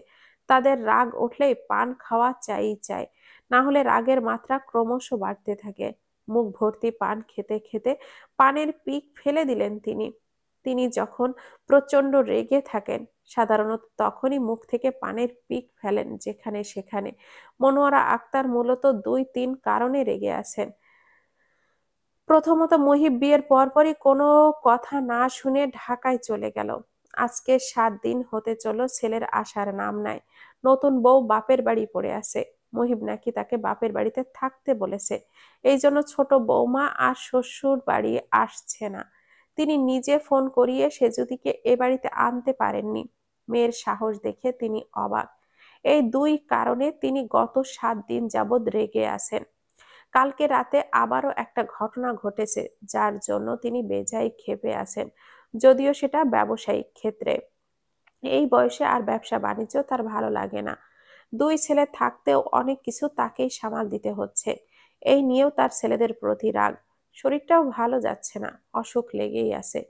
তাদের রাগ উঠলেই পান খাওয়া চাই চাই, না হলে রাগের মাত্রা ক্রমশ বাড়তে থাকে। মুখ ভর্তি পান খেতে খেতে পানের পিক ফেলে দিলেন তিনি। তিনি যখন প্রচন্ড রেগে থাকেন সাধারণত তখনই মুখ থেকে পানের পিক ফেলেন যেখানে সেখানে। মনোয়ারা আক্তার মূলত 2-3 কারণে রেগে আছেন। প্রথমত, মহিব বিয়ের পরপরই কোনো কথা না শুনে ঢাকায় চলে গেল। আজকে 7 দিন হতে চলল ছেলের আসার নাম নাই। নতুন বউ বাপের বাড়ি পড়ে আছে। মহিব নাকি তাকে বাপের বাড়িতে থাকতে বলেছে। এই জন্য ছোট বৌমা আর শ্বশুর বাড়ি আসছে না। তিনি নিজে ফোন করিয়ে সেজুতিকে এ বাড়িতে আনতে পারেননি। মেয়ের সাহস দেখে তিনি অবাক। এই 2 কারণে তিনি গত 7 দিন যাবৎ রেগে আছেন। কালকে রাতে আবারও একটা ঘটনা ঘটেছে যার জন্য তিনি বেজায় ক্ষেপে আছেন, যদিও সেটা ব্যবসায়িক ক্ষেত্রে। এই বয়সে আর ব্যবসা বাণিজ্য তার ভালো লাগে না। 2 ছেলে থাকতেও অনেক কিছু তাকেই সামাল দিতে হচ্ছে। এই নিয়েও তার ছেলেদের প্রতি রাগ। শরীরটাও ভালো যাচ্ছে না, অসুখ লেগেই আছে।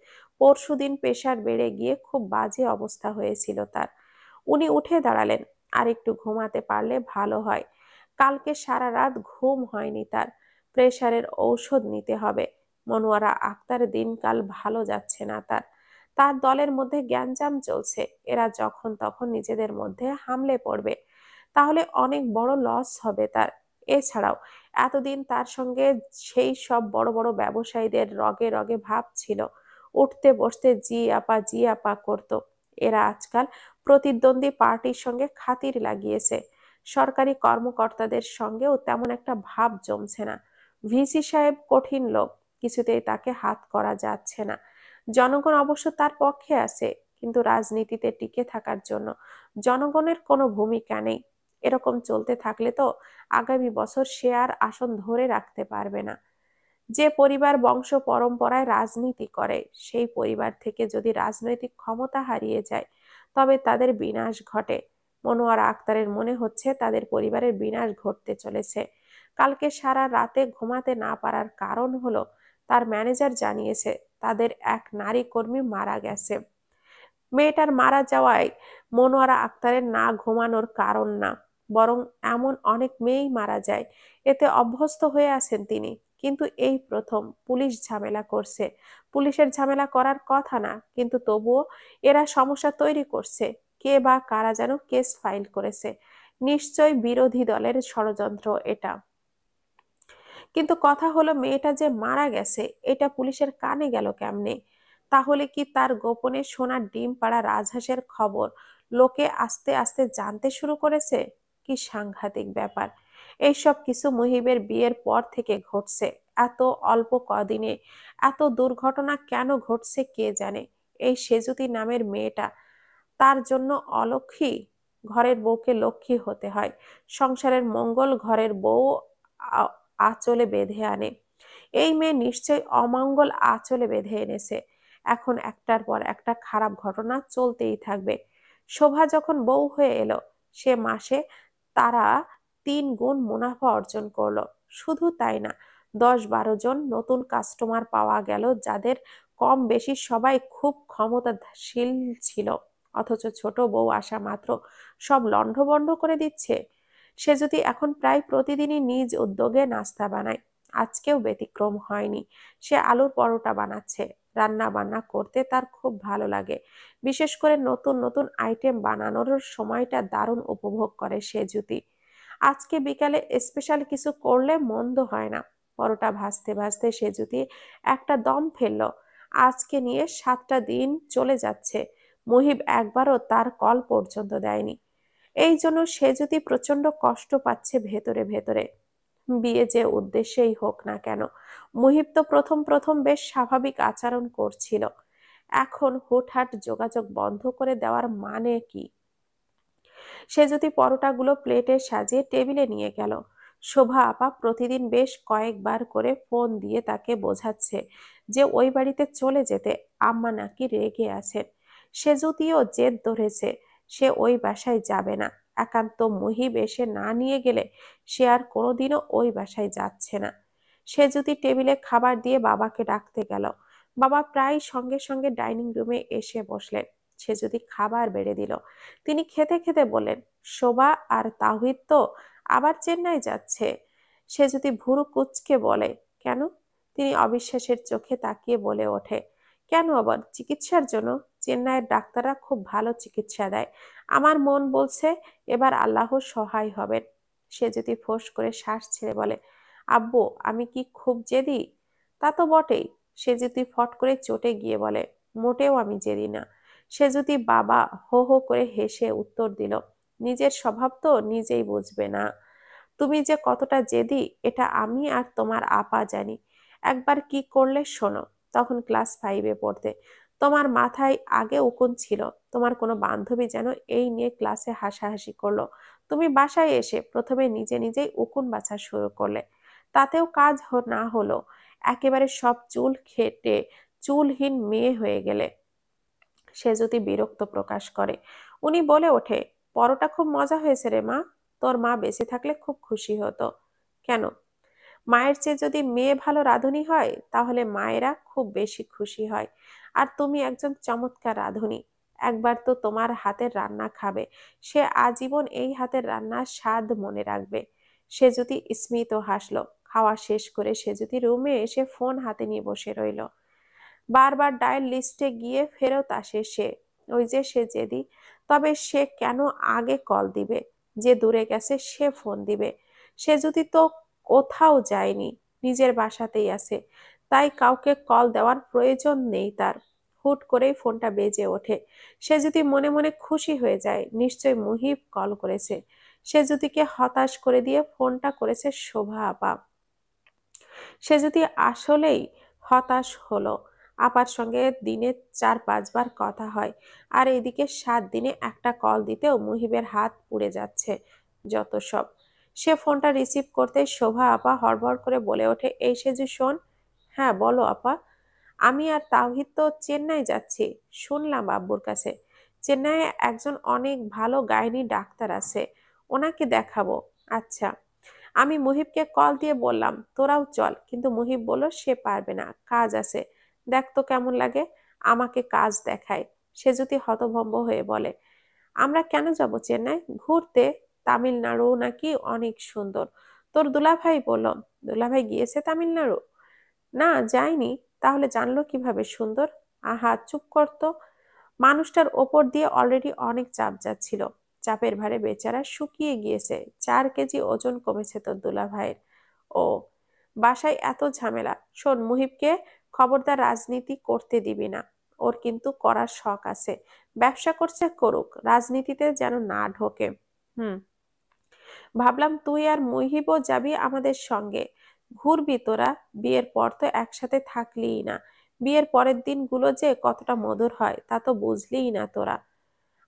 পরশুদিন প্রেসার বেড়ে গিয়ে খুব বাজে অবস্থা হয়েছিল তার। উনি উঠে দাঁড়ালেন, আর একটু ঘুমাতে পারলে ভালো হয়। কালকে সারা রাত ঘুম হয়নি তার। প্রেসারের ঔষধ নিতে হবে। মনোয়ারা আক্তার দিনকাল ভালো যাচ্ছে না তার। তার দলের মধ্যে গ্যাঞ্জাম চলছে। এরা যখন তখন নিজেদের মধ্যে হামলে পড়বে। তাহলে অনেক বড় লস হবে তার। এছাড়াও এতদিন তার সঙ্গে সেই সব বড় বড় ব্যবসায়ীদের রগে রগে ভাব ছিল। উঠতে বসতে জি আপা করত। এরা আজকাল প্রতিদ্বন্দ্বী পার্টির সঙ্গে খাতির লাগিয়েছে। সরকারি কর্মকর্তাদের সঙ্গেও তেমন একটা ভাব জমছে না। ভিসি সাহেব কঠিন লোক, কিছুতেই তাকে হাত করা যাচ্ছে না। জনগণ অবশ্য তার পক্ষে আছে, কিন্তু রাজনীতিতে টিকে থাকার জন্য জনগণের কোনো ভূমিকা নেই। এরকম চলতে থাকলে তো আগামী বছর সে আর আসন ধরে রাখতে পারবে না। যে পরিবার বংশ পরম্পরায় রাজনীতি করে সেই পরিবার থেকে যদি রাজনৈতিক ক্ষমতা হারিয়ে যায় তবে তাদের বিনাশ ঘটে। মনোয়ারা আক্তারের মনে হচ্ছে তাদের পরিবারের বিনাশ ঘটতে চলেছে। কালকে সারা রাতে ঘুমাতে না পারার কারণ হলো তার ম্যানেজার জানিয়েছে তাদের এক নারী কর্মী মারা গেছে। মেয়েটার মারা যাওয়ায় মনোয়ারা আক্তারের না ঘুমানোর কারণ না, বরং এমন অনেক মেয়েই মারা যায়, এতে অভ্যস্ত হয়ে আছেন তিনি। কিন্তু এই প্রথম পুলিশ ঝামেলা করছে। পুলিশের ঝামেলা করার কথা না, কিন্তু তবুও এরা সমস্যা তৈরি করছে। কে বা কারা যেন কেস ফাইল করেছে। নিশ্চয় বিরোধী দলের ষড়যন্ত্র এটা। কিন্তু কথা হলো মেয়েটা যে মারা গেছে এটা পুলিশের কানে গেল কেমনে? তাহলে কি তার গোপনে সোনার ডিম পাড়া রাজহাঁসের খবর লোকে আস্তে আস্তে জানতে শুরু করেছে? কি সাংঘাতিক ব্যাপার! এইসব কিছু মুহিবের বিয়ের পর থেকে ঘটছে। এত অল্প কদিনে এত দুর্ঘটনা কেন ঘটছে কে জানে। এই সেজুতি নামের মেয়েটা তার জন্য অলক্ষী। ঘরের বউকে লক্ষ্মী হতে হয়। সংসারের মঙ্গল ঘরের বউ আঁচলে বেঁধে আনে। এই মেয়ে নিশ্চয়ই অমঙ্গল আঁচলে বেঁধে এনেছে। এখন একটার পর একটা খারাপ ঘটনা চলতেই থাকবে। শোভা যখন বউ হয়ে এলো, সে মাসে তারা 3 গুণ মুনাফা অর্জন করলো। শুধু তাই না, 10-12 জন নতুন কাস্টমার পাওয়া গেল যাদের কম বেশি সবাই খুব ক্ষমতাশীল ছিল। অথচ ছোট বউ আসা মাত্র সব লন্ডভন্ড করে দিচ্ছে। সে যদি এখন প্রায় প্রতিদিনই নিজ উদ্যোগে নাস্তা বানায়। আজকেও ব্যতিক্রম হয়নি। সে আলুর পরোটা বানাচ্ছে। রান্না বান্না করতে তার খুব ভালো লাগে। বিশেষ করে নতুন নতুন আইটেম বানানোর সময়টা দারুণ উপভোগ করে সে জুতি। আজকে বিকালে স্পেশাল কিছু করলে মন্দ হয় না। পরোটা ভাজতে ভাজতে সে জুতি একটা দম ফেললো। আজকে নিয়ে 7টা দিন চলে যাচ্ছে। মুহিব একবারও তার কল পর্যন্ত দেয়নি। এই জন্য সে যদি প্রচন্ড কষ্ট পাচ্ছে ভেতরে ভেতরে। বিয়ে যে উদ্দেশ্যেই হোক না কেন, মুহিব তো প্রথম প্রথম বেশ স্বাভাবিক আচরণ করছিল। এখন হুটহাট যোগাযোগ বন্ধ করে দেওয়ার মানে কি? সে যদি পরোটাগুলো প্লেটে সাজিয়ে টেবিলে নিয়ে গেল। শোভা আপা প্রতিদিন বেশ কয়েকবার করে ফোন দিয়ে তাকে বোঝাচ্ছে যে ওই বাড়িতে চলে যেতে। আম্মা নাকি রেগে আছেন। সে যদিও জেদ ধরেছে সে ওই বাসায় যাবে না। একান্ত মুহিব এসে না নিয়ে গেলে সে আর কোনোদিনও ওই বাসায় যাচ্ছে না। সে যদি টেবিলে খাবার দিয়ে বাবাকে ডাকতে গেল। বাবা প্রায় সঙ্গে সঙ্গে ডাইনিং রুমে এসে বসলেন। সে যদি খাবার বেড়ে দিল। তিনি খেতে খেতে বললেন, শোভা আর তাওহিদ তো আবার চেন্নাই যাচ্ছে। সে যদি ভুরু কুঁচকে বলে, কেন? তিনি অবিশ্বাসের চোখে তাকিয়ে বলে ওঠে, কেন আবার চিকিৎসার জন্য? চেন্নাইয়ের ডাক্তাররা খুব ভালো চিকিৎসা দেয়। আমার মন বলছে এবার আল্লাহ সহায় হবেন। সে যদি ফোঁস করে শ্বাস ছেড়ে বলে, আব্বু আমি কি খুব জেদি? তা তো বটেই। সে যদি ফট করে চটে গিয়ে বলে, মোটেও আমি জেদি না। সে যদি বাবা হো হো করে হেসে উত্তর দিল, নিজের স্বভাব তো নিজেই বুঝবে না। তুমি যে কতটা জেদি এটা আমি আর তোমার আপা জানি। একবার কি করলে শোনো। তখন ক্লাস 5-এ পড়তে। তোমার মাথায় আগে উকুন ছিল। তোমার কোনো বান্ধবী যেন এই নিয়ে ক্লাসে হাসাহাসি করলো। তুমি বাসায় এসে প্রথমে নিজে নিজেই উকুন বাছা শুরু করলে। তাতেও কাজ না হলো, একেবারে সব চুল খেটে চুলহীন মেয়ে হয়ে গেলে। সে যদি বিরক্ত প্রকাশ করে। উনি বলে ওঠে, পরোটা খুব মজা হয়েছে রে মা। তোর মা বেঁচে থাকলে খুব খুশি হতো। কেন? মায়ের চেয়ে যদি মেয়ে ভালো রাঁধুনি হয় তাহলে মায়েরা খুব বেশি খুশি হয়। আর তুমি একজন চমৎকার রাঁধুনি। একবার তো তোমার হাতের রান্না খাবে, সে আজীবন এই হাতের রান্নার স্বাদ মনে রাখবে। সে যদি স্মিত হাসলো। খাওয়া শেষ করে সে যদি রুমে এসে ফোন হাতে নিয়ে বসে রইল। বারবার ডায়াল লিস্টে গিয়ে ফেরত আসে সে। ওই যে সে জেদি। তবে সে কেন আগে কল দিবে? যে দূরে গেছে সে ফোন দিবে। সে যদি তো কোথাও যায়নি, নিজের বাসাতেই আছে, তাই কাউকে কল দেওয়ার প্রয়োজন নেই তার। হুট করেই ফোনটা বেজে ওঠে। সে যদি মনে মনে খুশি হয়ে যায়, নিশ্চয় মুহিব কল করেছে। সে যদিকে হতাশ করে দিয়ে ফোনটা করেছে শোভা আপা। সে যদি আসলেই হতাশ হলো। আপার সঙ্গে দিনে 4-5 বার কথা হয়, আর এদিকে 7 দিনে একটা কল দিতেও মুহিবের হাত পুড়ে যাচ্ছে। যত সব। সে ফোনটা রিসিভ করতেই শোভা আপা হড়বড় করে বলে ওঠে, এই সেজু শোন। হ্যাঁ বলো আপা। আমি আর তাওহিদ তো চেন্নাই যাচ্ছি, শুনলাম আব্বুর কাছে। চেন্নাইয়ে একজন অনেক ভালো গাইনি ডাক্তার আছে, ওনাকে দেখাবো। আচ্ছা। আমি মুহিবকে কল দিয়ে বললাম তোরাও চল, কিন্তু মুহিব বলল সে পারবে না, কাজ আছে। দেখ তো কেমন লাগে, আমাকে কাজ দেখায়। সে যদি হতভম্ব হয়ে বলে, আমরা কেন যাব চেন্নাই? ঘুরতে। তামিলনাড়ু নাকি অনেক সুন্দর। তোর দুলাভাই বলল। দুলাভাই গিয়েছে তামিলনাড়ু? না যায়নি। তাহলে জানলো কিভাবে সুন্দর? আহা চুপ করতো। মানুষটার ওপর দিয়ে অলরেডি অনেক চাপ যাচ্ছিল। চাপের ভারে বেচারা শুকিয়ে গিয়েছে। 4 কেজি ওজন কমেছে তোর দুলাভাইয়ের। ও, বাসায় এত ঝামেলা। শোন মুহিবকে খবরদার রাজনীতি করতে দিবি না। ওর কিন্তু করার শখ আছে। ব্যবসা করছে করুক, রাজনীতিতে যেন না ঢোকে। হুম। ভাবলাম তুই আর মুহিবও যাবি আমাদের সঙ্গে। ঘুরবি তোরা। বিয়ের পর তো একসাথে থাকলিই না। বিয়ের পরের দিনগুলো যে কতটা মধুর হয় তা তো বুঝলিই না তোরা।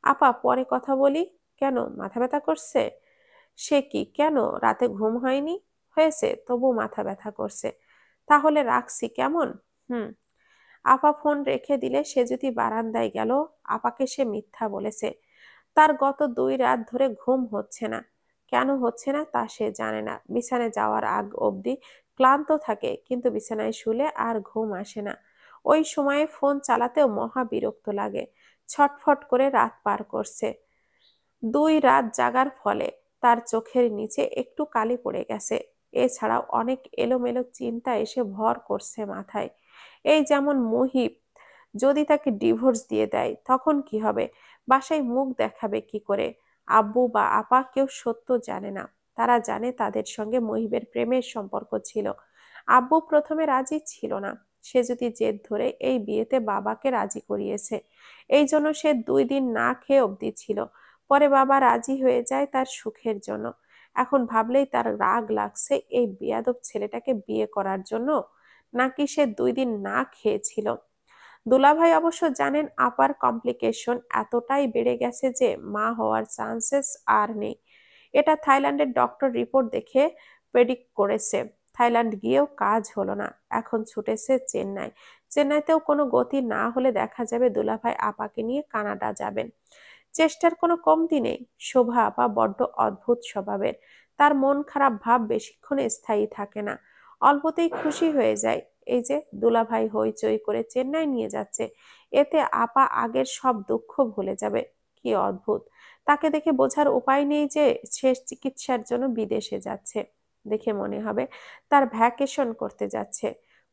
আপা পরে কথা বলি। কেন, মাথা ব্যথা করছে? সে কি, কেন, রাতে ঘুম হয়নি? হয়েছে, তবু মাথা ব্যথা করছে। তাহলে রাখছি কেমন? হুম। আপা ফোন রেখে দিলে সে যদি বারান্দায় গেল। আপাকে সে মিথ্যা বলেছে। তার গত 2 রাত ধরে ঘুম হচ্ছে না। কেন হচ্ছে না তা সে জানে না। বিছানায় যাওয়ার আগ অবধি ক্লান্ত থাকে, কিন্তু বিছানায় শুলে আর ঘুম আসে না। ওই সময়ে ফোন চালাতেও মহা বিরক্ত লাগে। ছটফট করে রাত পার করছে। 2 রাত জাগার ফলে তার চোখের নিচে একটু কালি পড়ে গেছে। এছাড়াও অনেক এলোমেলো চিন্তা এসে ভর করছে মাথায়। এই যেমন মুহিব যদি তাকে ডিভোর্স দিয়ে দেয় তখন কি হবে? বাসায় মুখ দেখাবে কি করে? আব্বু বা আপা কেউ সত্য জানে না। তারা জানে তাদের সঙ্গে মুহিবের প্রেমের সম্পর্ক ছিল। আব্বু প্রথমে রাজি ছিল না। সে যদি জেদ ধরে এই বিয়েতে বাবাকে রাজি করিয়েছে। এই জন্য সে 2 দিন না খেয়ে অবধি ছিল। পরে বাবা রাজি হয়ে যায় তার সুখের জন্য। এখন ভাবলেই তার রাগ লাগছে এই বেয়াদব ছেলেটাকে বিয়ে করার জন্য। নাকি সে 2 দিন না খেয়েছিল। দুলাভাই অবশ্য জানেন আপার কমপ্লিকেশন এতটাই বেড়ে গেছে যে মা হওয়ার চান্সেস আর নেই। এটা থাইল্যান্ডের ডক্টর রিপোর্ট দেখে প্রেডিক্ট করেছে। থাইল্যান্ড গিয়েও কাজ হলো না, এখন ছুটেছে চেন্নাই। চেন্নাইতেও কোনো গতি না হলে দেখা যাবে দুলাভাই আপাকে নিয়ে কানাডা যাবেন। চেষ্টার কোনো কমতি নেই। শোভা আপা বড্ড অদ্ভুত স্বভাবের। তার মন খারাপ ভাব বেশিক্ষণ স্থায়ী থাকে না, অল্পতেই খুশি হয়ে যায়। এই যে দুলাভাই হইচই করে চেন্নাই নিয়ে যাচ্ছে, এতে আপা আগের সব দুঃখ ভুলে যাবে। কি অদ্ভুত। তাকে দেখে বোঝার উপায় নেই যে সে চিকিৎসার জন্য বিদেশে যাচ্ছে। দেখে মনে হবে তার ভ্যাকেশন করতে যাচ্ছে।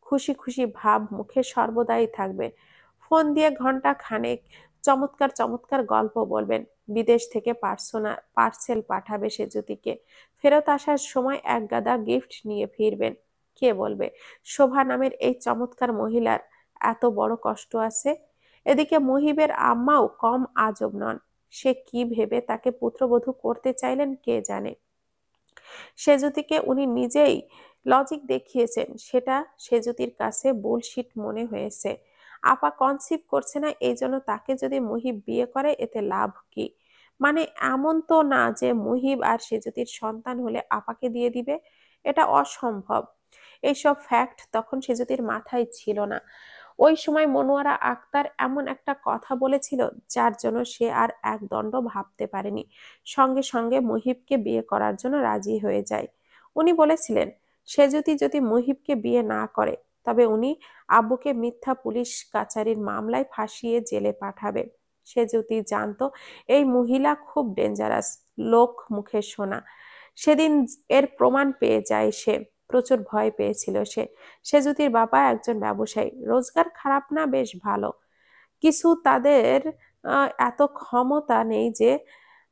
খুশি খুশি ভাব মুখে সর্বদাই থাকবে। ফোন দিয়ে ঘন্টা খানেক চমৎকার চমৎকার গল্প বলবেন। বিদেশ থেকে পার্সেল পাঠাবে সেজুতিকে। ফেরত আসার সময় এক গাদা গিফট নিয়ে ফিরবেন। কে বলবে শোভা নামের এই চমৎকার মহিলার এত বড় কষ্ট আছে? এদিকে মহিবের আম্মাও কম আজব নন। সে কি ভেবে তাকে পুত্রবধূ করতে চাইলেন কে জানে। সেজুতিকে উনি নিজেই লজিক দেখিয়েছেন, সেটা সেজুতির কাছে বুলশিট মনে হয়েছে। আপা কনসিভ করছে না, এই জন্য তাকে যদি মুহিব বিয়ে করে এতে লাভ কি? মানে এমন তো না যে মুহিব আর সেজুতির সন্তান হলে আপাকে দিয়ে দিবে। এটা অসম্ভব। এইসব ফ্যাক্ট তখন সেজুতির মাথায় ছিল না। ওই সময় মনোয়ারা আক্তার এমন একটা কথা বলেছিল যার জন্য সে আর এক দণ্ড ভাবতে পারেনি। সঙ্গে সঙ্গে মুহিবকে বিয়ে করার জন্য রাজি হয়ে যায়। উনি বলেছিলেন সে যদি মুহিবকে বিয়ে না করে তবে উনি আব্বুকে মিথ্যা পুলিশ কাচারির মামলায় ফাঁসিয়ে জেলে পাঠাবে। সে যদি জানতো এই মহিলা খুব ডেঞ্জারাস, লোক মুখে শোনা। সেদিন এর প্রমাণ পেয়ে যায় সে। প্রচুর ভয় পেয়েছিল সে। সেজুতির বাবা একজন ব্যবসায়ী, রোজগার খারাপ না, বেশ ভালো। কিছু তাদের এত ক্ষমতা নেই যে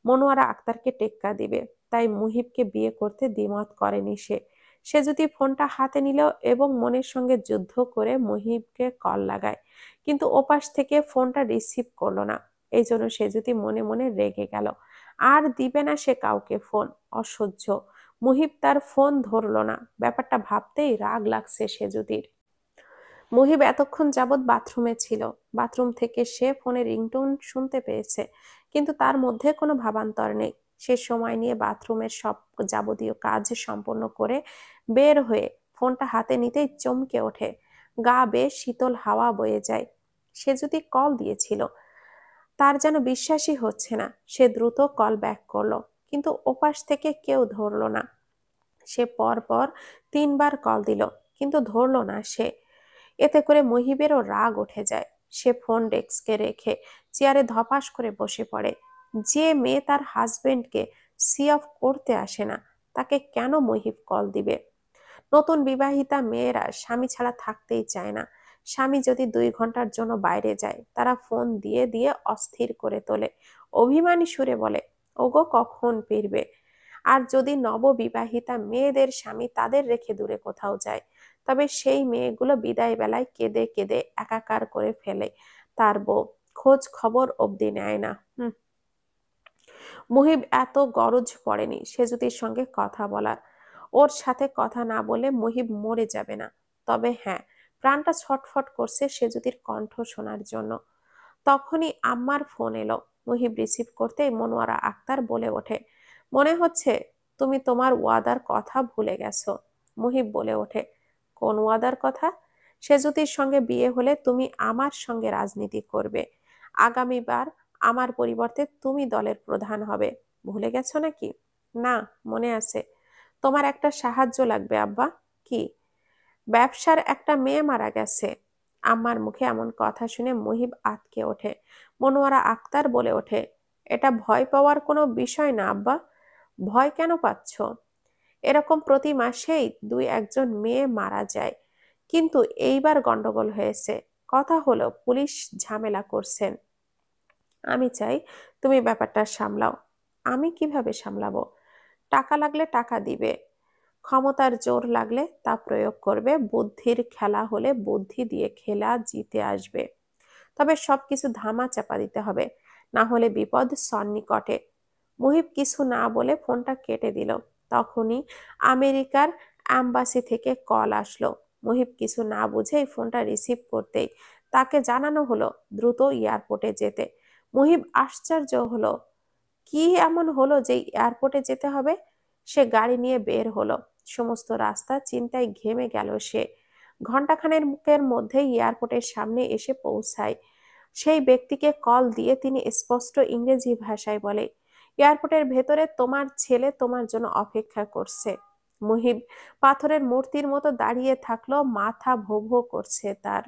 মনোয়ারা আক্তারকে টেক্কা দিবে। তাই মুহিবকে বিয়ে করতে দ্বিমত করেনি সে। সে যদি ফোনটা হাতে নিল এবং মনের সঙ্গে যুদ্ধ করে মুহিবকে কল লাগায়, কিন্তু ওপাশ থেকে ফোনটা রিসিভ করলো না। এই জন্য সে যদি মনে মনে রেগে গেল। আর দিবে না সে কাউকে ফোন। অসহ্য। মুহিব তার ফোন ধরলো না। ব্যাপারটা ভাবতেই রাগ লাগছে সেজুতির। মুহিব এতক্ষণ যাবৎ বাথরুমে ছিল। বাথরুম থেকে সে ফোনে রিংটোন শুনতে পেয়েছে, কিন্তু তার মধ্যে কোনো ভাবান্তর নেই। সে সময় নিয়ে বাথরুমের সব যাবতীয় কাজ সম্পন্ন করে বের হয়ে ফোনটা হাতে নিতেই চমকে ওঠে। গা বেয়ে শীতল হাওয়া বয়ে যায়। সে যদি কল দিয়েছিল, তার যেন বিশ্বাসই হচ্ছে না। সে দ্রুত কল ব্যাক করলো, কিন্তু ওপাশ থেকে কেউ ধরলো না। সে পর পর 3বার কল দিল, কিন্তু ধরলো না সে। এতে করে মুহিবেরও রাগ উঠে যায়। সে ফোন ডেস্কে রেখে চেয়ারে ধপাস করে বসে পড়ে। যে মেয়ে তার হাজবেন্ডকে সি অফ করতে আসে না, তাকে কেন মুহিব কল দিবে? নতুন বিবাহিতা মেয়েরা স্বামী ছাড়া থাকতেই চায় না। স্বামী যদি 2 ঘন্টার জন্য বাইরে যায়, তারা ফোন দিয়ে দিয়ে অস্থির করে তোলে। অভিমানী সুরে বলে, ওগো কখন ফিরবে? আর যদি নববিবাহিতা মেয়েদের স্বামী তাদের রেখে দূরে কোথাও যায়, তবে সেই মেয়েগুলো বিদায় বেলায় কেঁদে কেঁদে একাকার করে ফেলে তার বউ। খোঁজ খবর অবধি নেয় না। মুহিব এত গরজ পড়েনি সেজুতির সঙ্গে কথা বলার। ওর সাথে কথা না বলে মুহিব মরে যাবে না। তবে হ্যাঁ, প্রাণটা ছটফট করছে সেজুতির কণ্ঠ শোনার জন্য। তখনই আম্মার ফোন এলো। মুহিব রিসিভ করতেই মনোয়ারা আক্তার বলে ওঠে, মনে হচ্ছে তুমি তোমার ওয়াদার কথা ভুলে গেছো। মুহিব বলে ওঠে, কোন ওয়াদার কথা? সেজুতির সঙ্গে বিয়ে হলে তুমি আমার সঙ্গে রাজনীতি করবে। আগামীবার আমার পরিবর্তে তুমি দলের প্রধান হবে। ভুলে গেছো নাকি? না, মনে আছে। তোমার একটা সাহায্য লাগবে আব্বা। কি? ব্যবসার একটা মেয়ে মারা গেছে। আম্মার মুখে এমন কথা শুনে মুহিব আঁতকে ওঠে। মনোয়ারা আক্তার বলে ওঠে, এটা ভয় পাওয়ার কোনো বিষয় না আব্বা। ভয় কেন পাচ্ছ? এরকম প্রতি মাসেই 2-1জন মেয়ে মারা যায়, কিন্তু এইবার গন্ডগোল হয়েছে। কথা হলো পুলিশ ঝামেলা করছেন। আমি চাই তুমি ব্যাপারটা সামলাও। আমি কিভাবে সামলাবো? টাকা লাগলে টাকা দিবে, ক্ষমতার জোর লাগলে তা প্রয়োগ করবে, বুদ্ধির খেলা হলে বুদ্ধি দিয়ে খেলা জিতে আসবে। তবে সবকিছু ধামা চাপা দিতে হবে, না হলে বিপদ সন্নিকটে। মুহিব কিছু না বলে ফোনটা কেটে দিল। তখনই আমেরিকার অ্যাম্বাসি থেকে কল আসলো। মুহিব কিছু না বুঝেই ফোনটা রিসিভ করতেই তাকে জানানো হলো দ্রুত এয়ারপোর্টে যেতে। মুহিব আশ্চর্য হলো, কি এমন হলো যে এয়ারপোর্টে যেতে হবে? সে গাড়ি নিয়ে বের হলো। সমস্ত রাস্তা চিন্তায় ঘেমে গেল সে। ঘন্টাখানেকের মধ্যেই এয়ারপোর্টের সামনে এসে পৌঁছায়। সেই ব্যক্তিকে কল দিয়ে তিনি স্পষ্ট ইংরেজি ভাষায় বলে, এয়ারপোর্টের ভেতরে তোমার ছেলে তোমার জন্য অপেক্ষা করছে। মুহিব পাথরের মূর্তির মতো দাঁড়িয়ে থাকলো, মাথা ভো ভো করছে তার।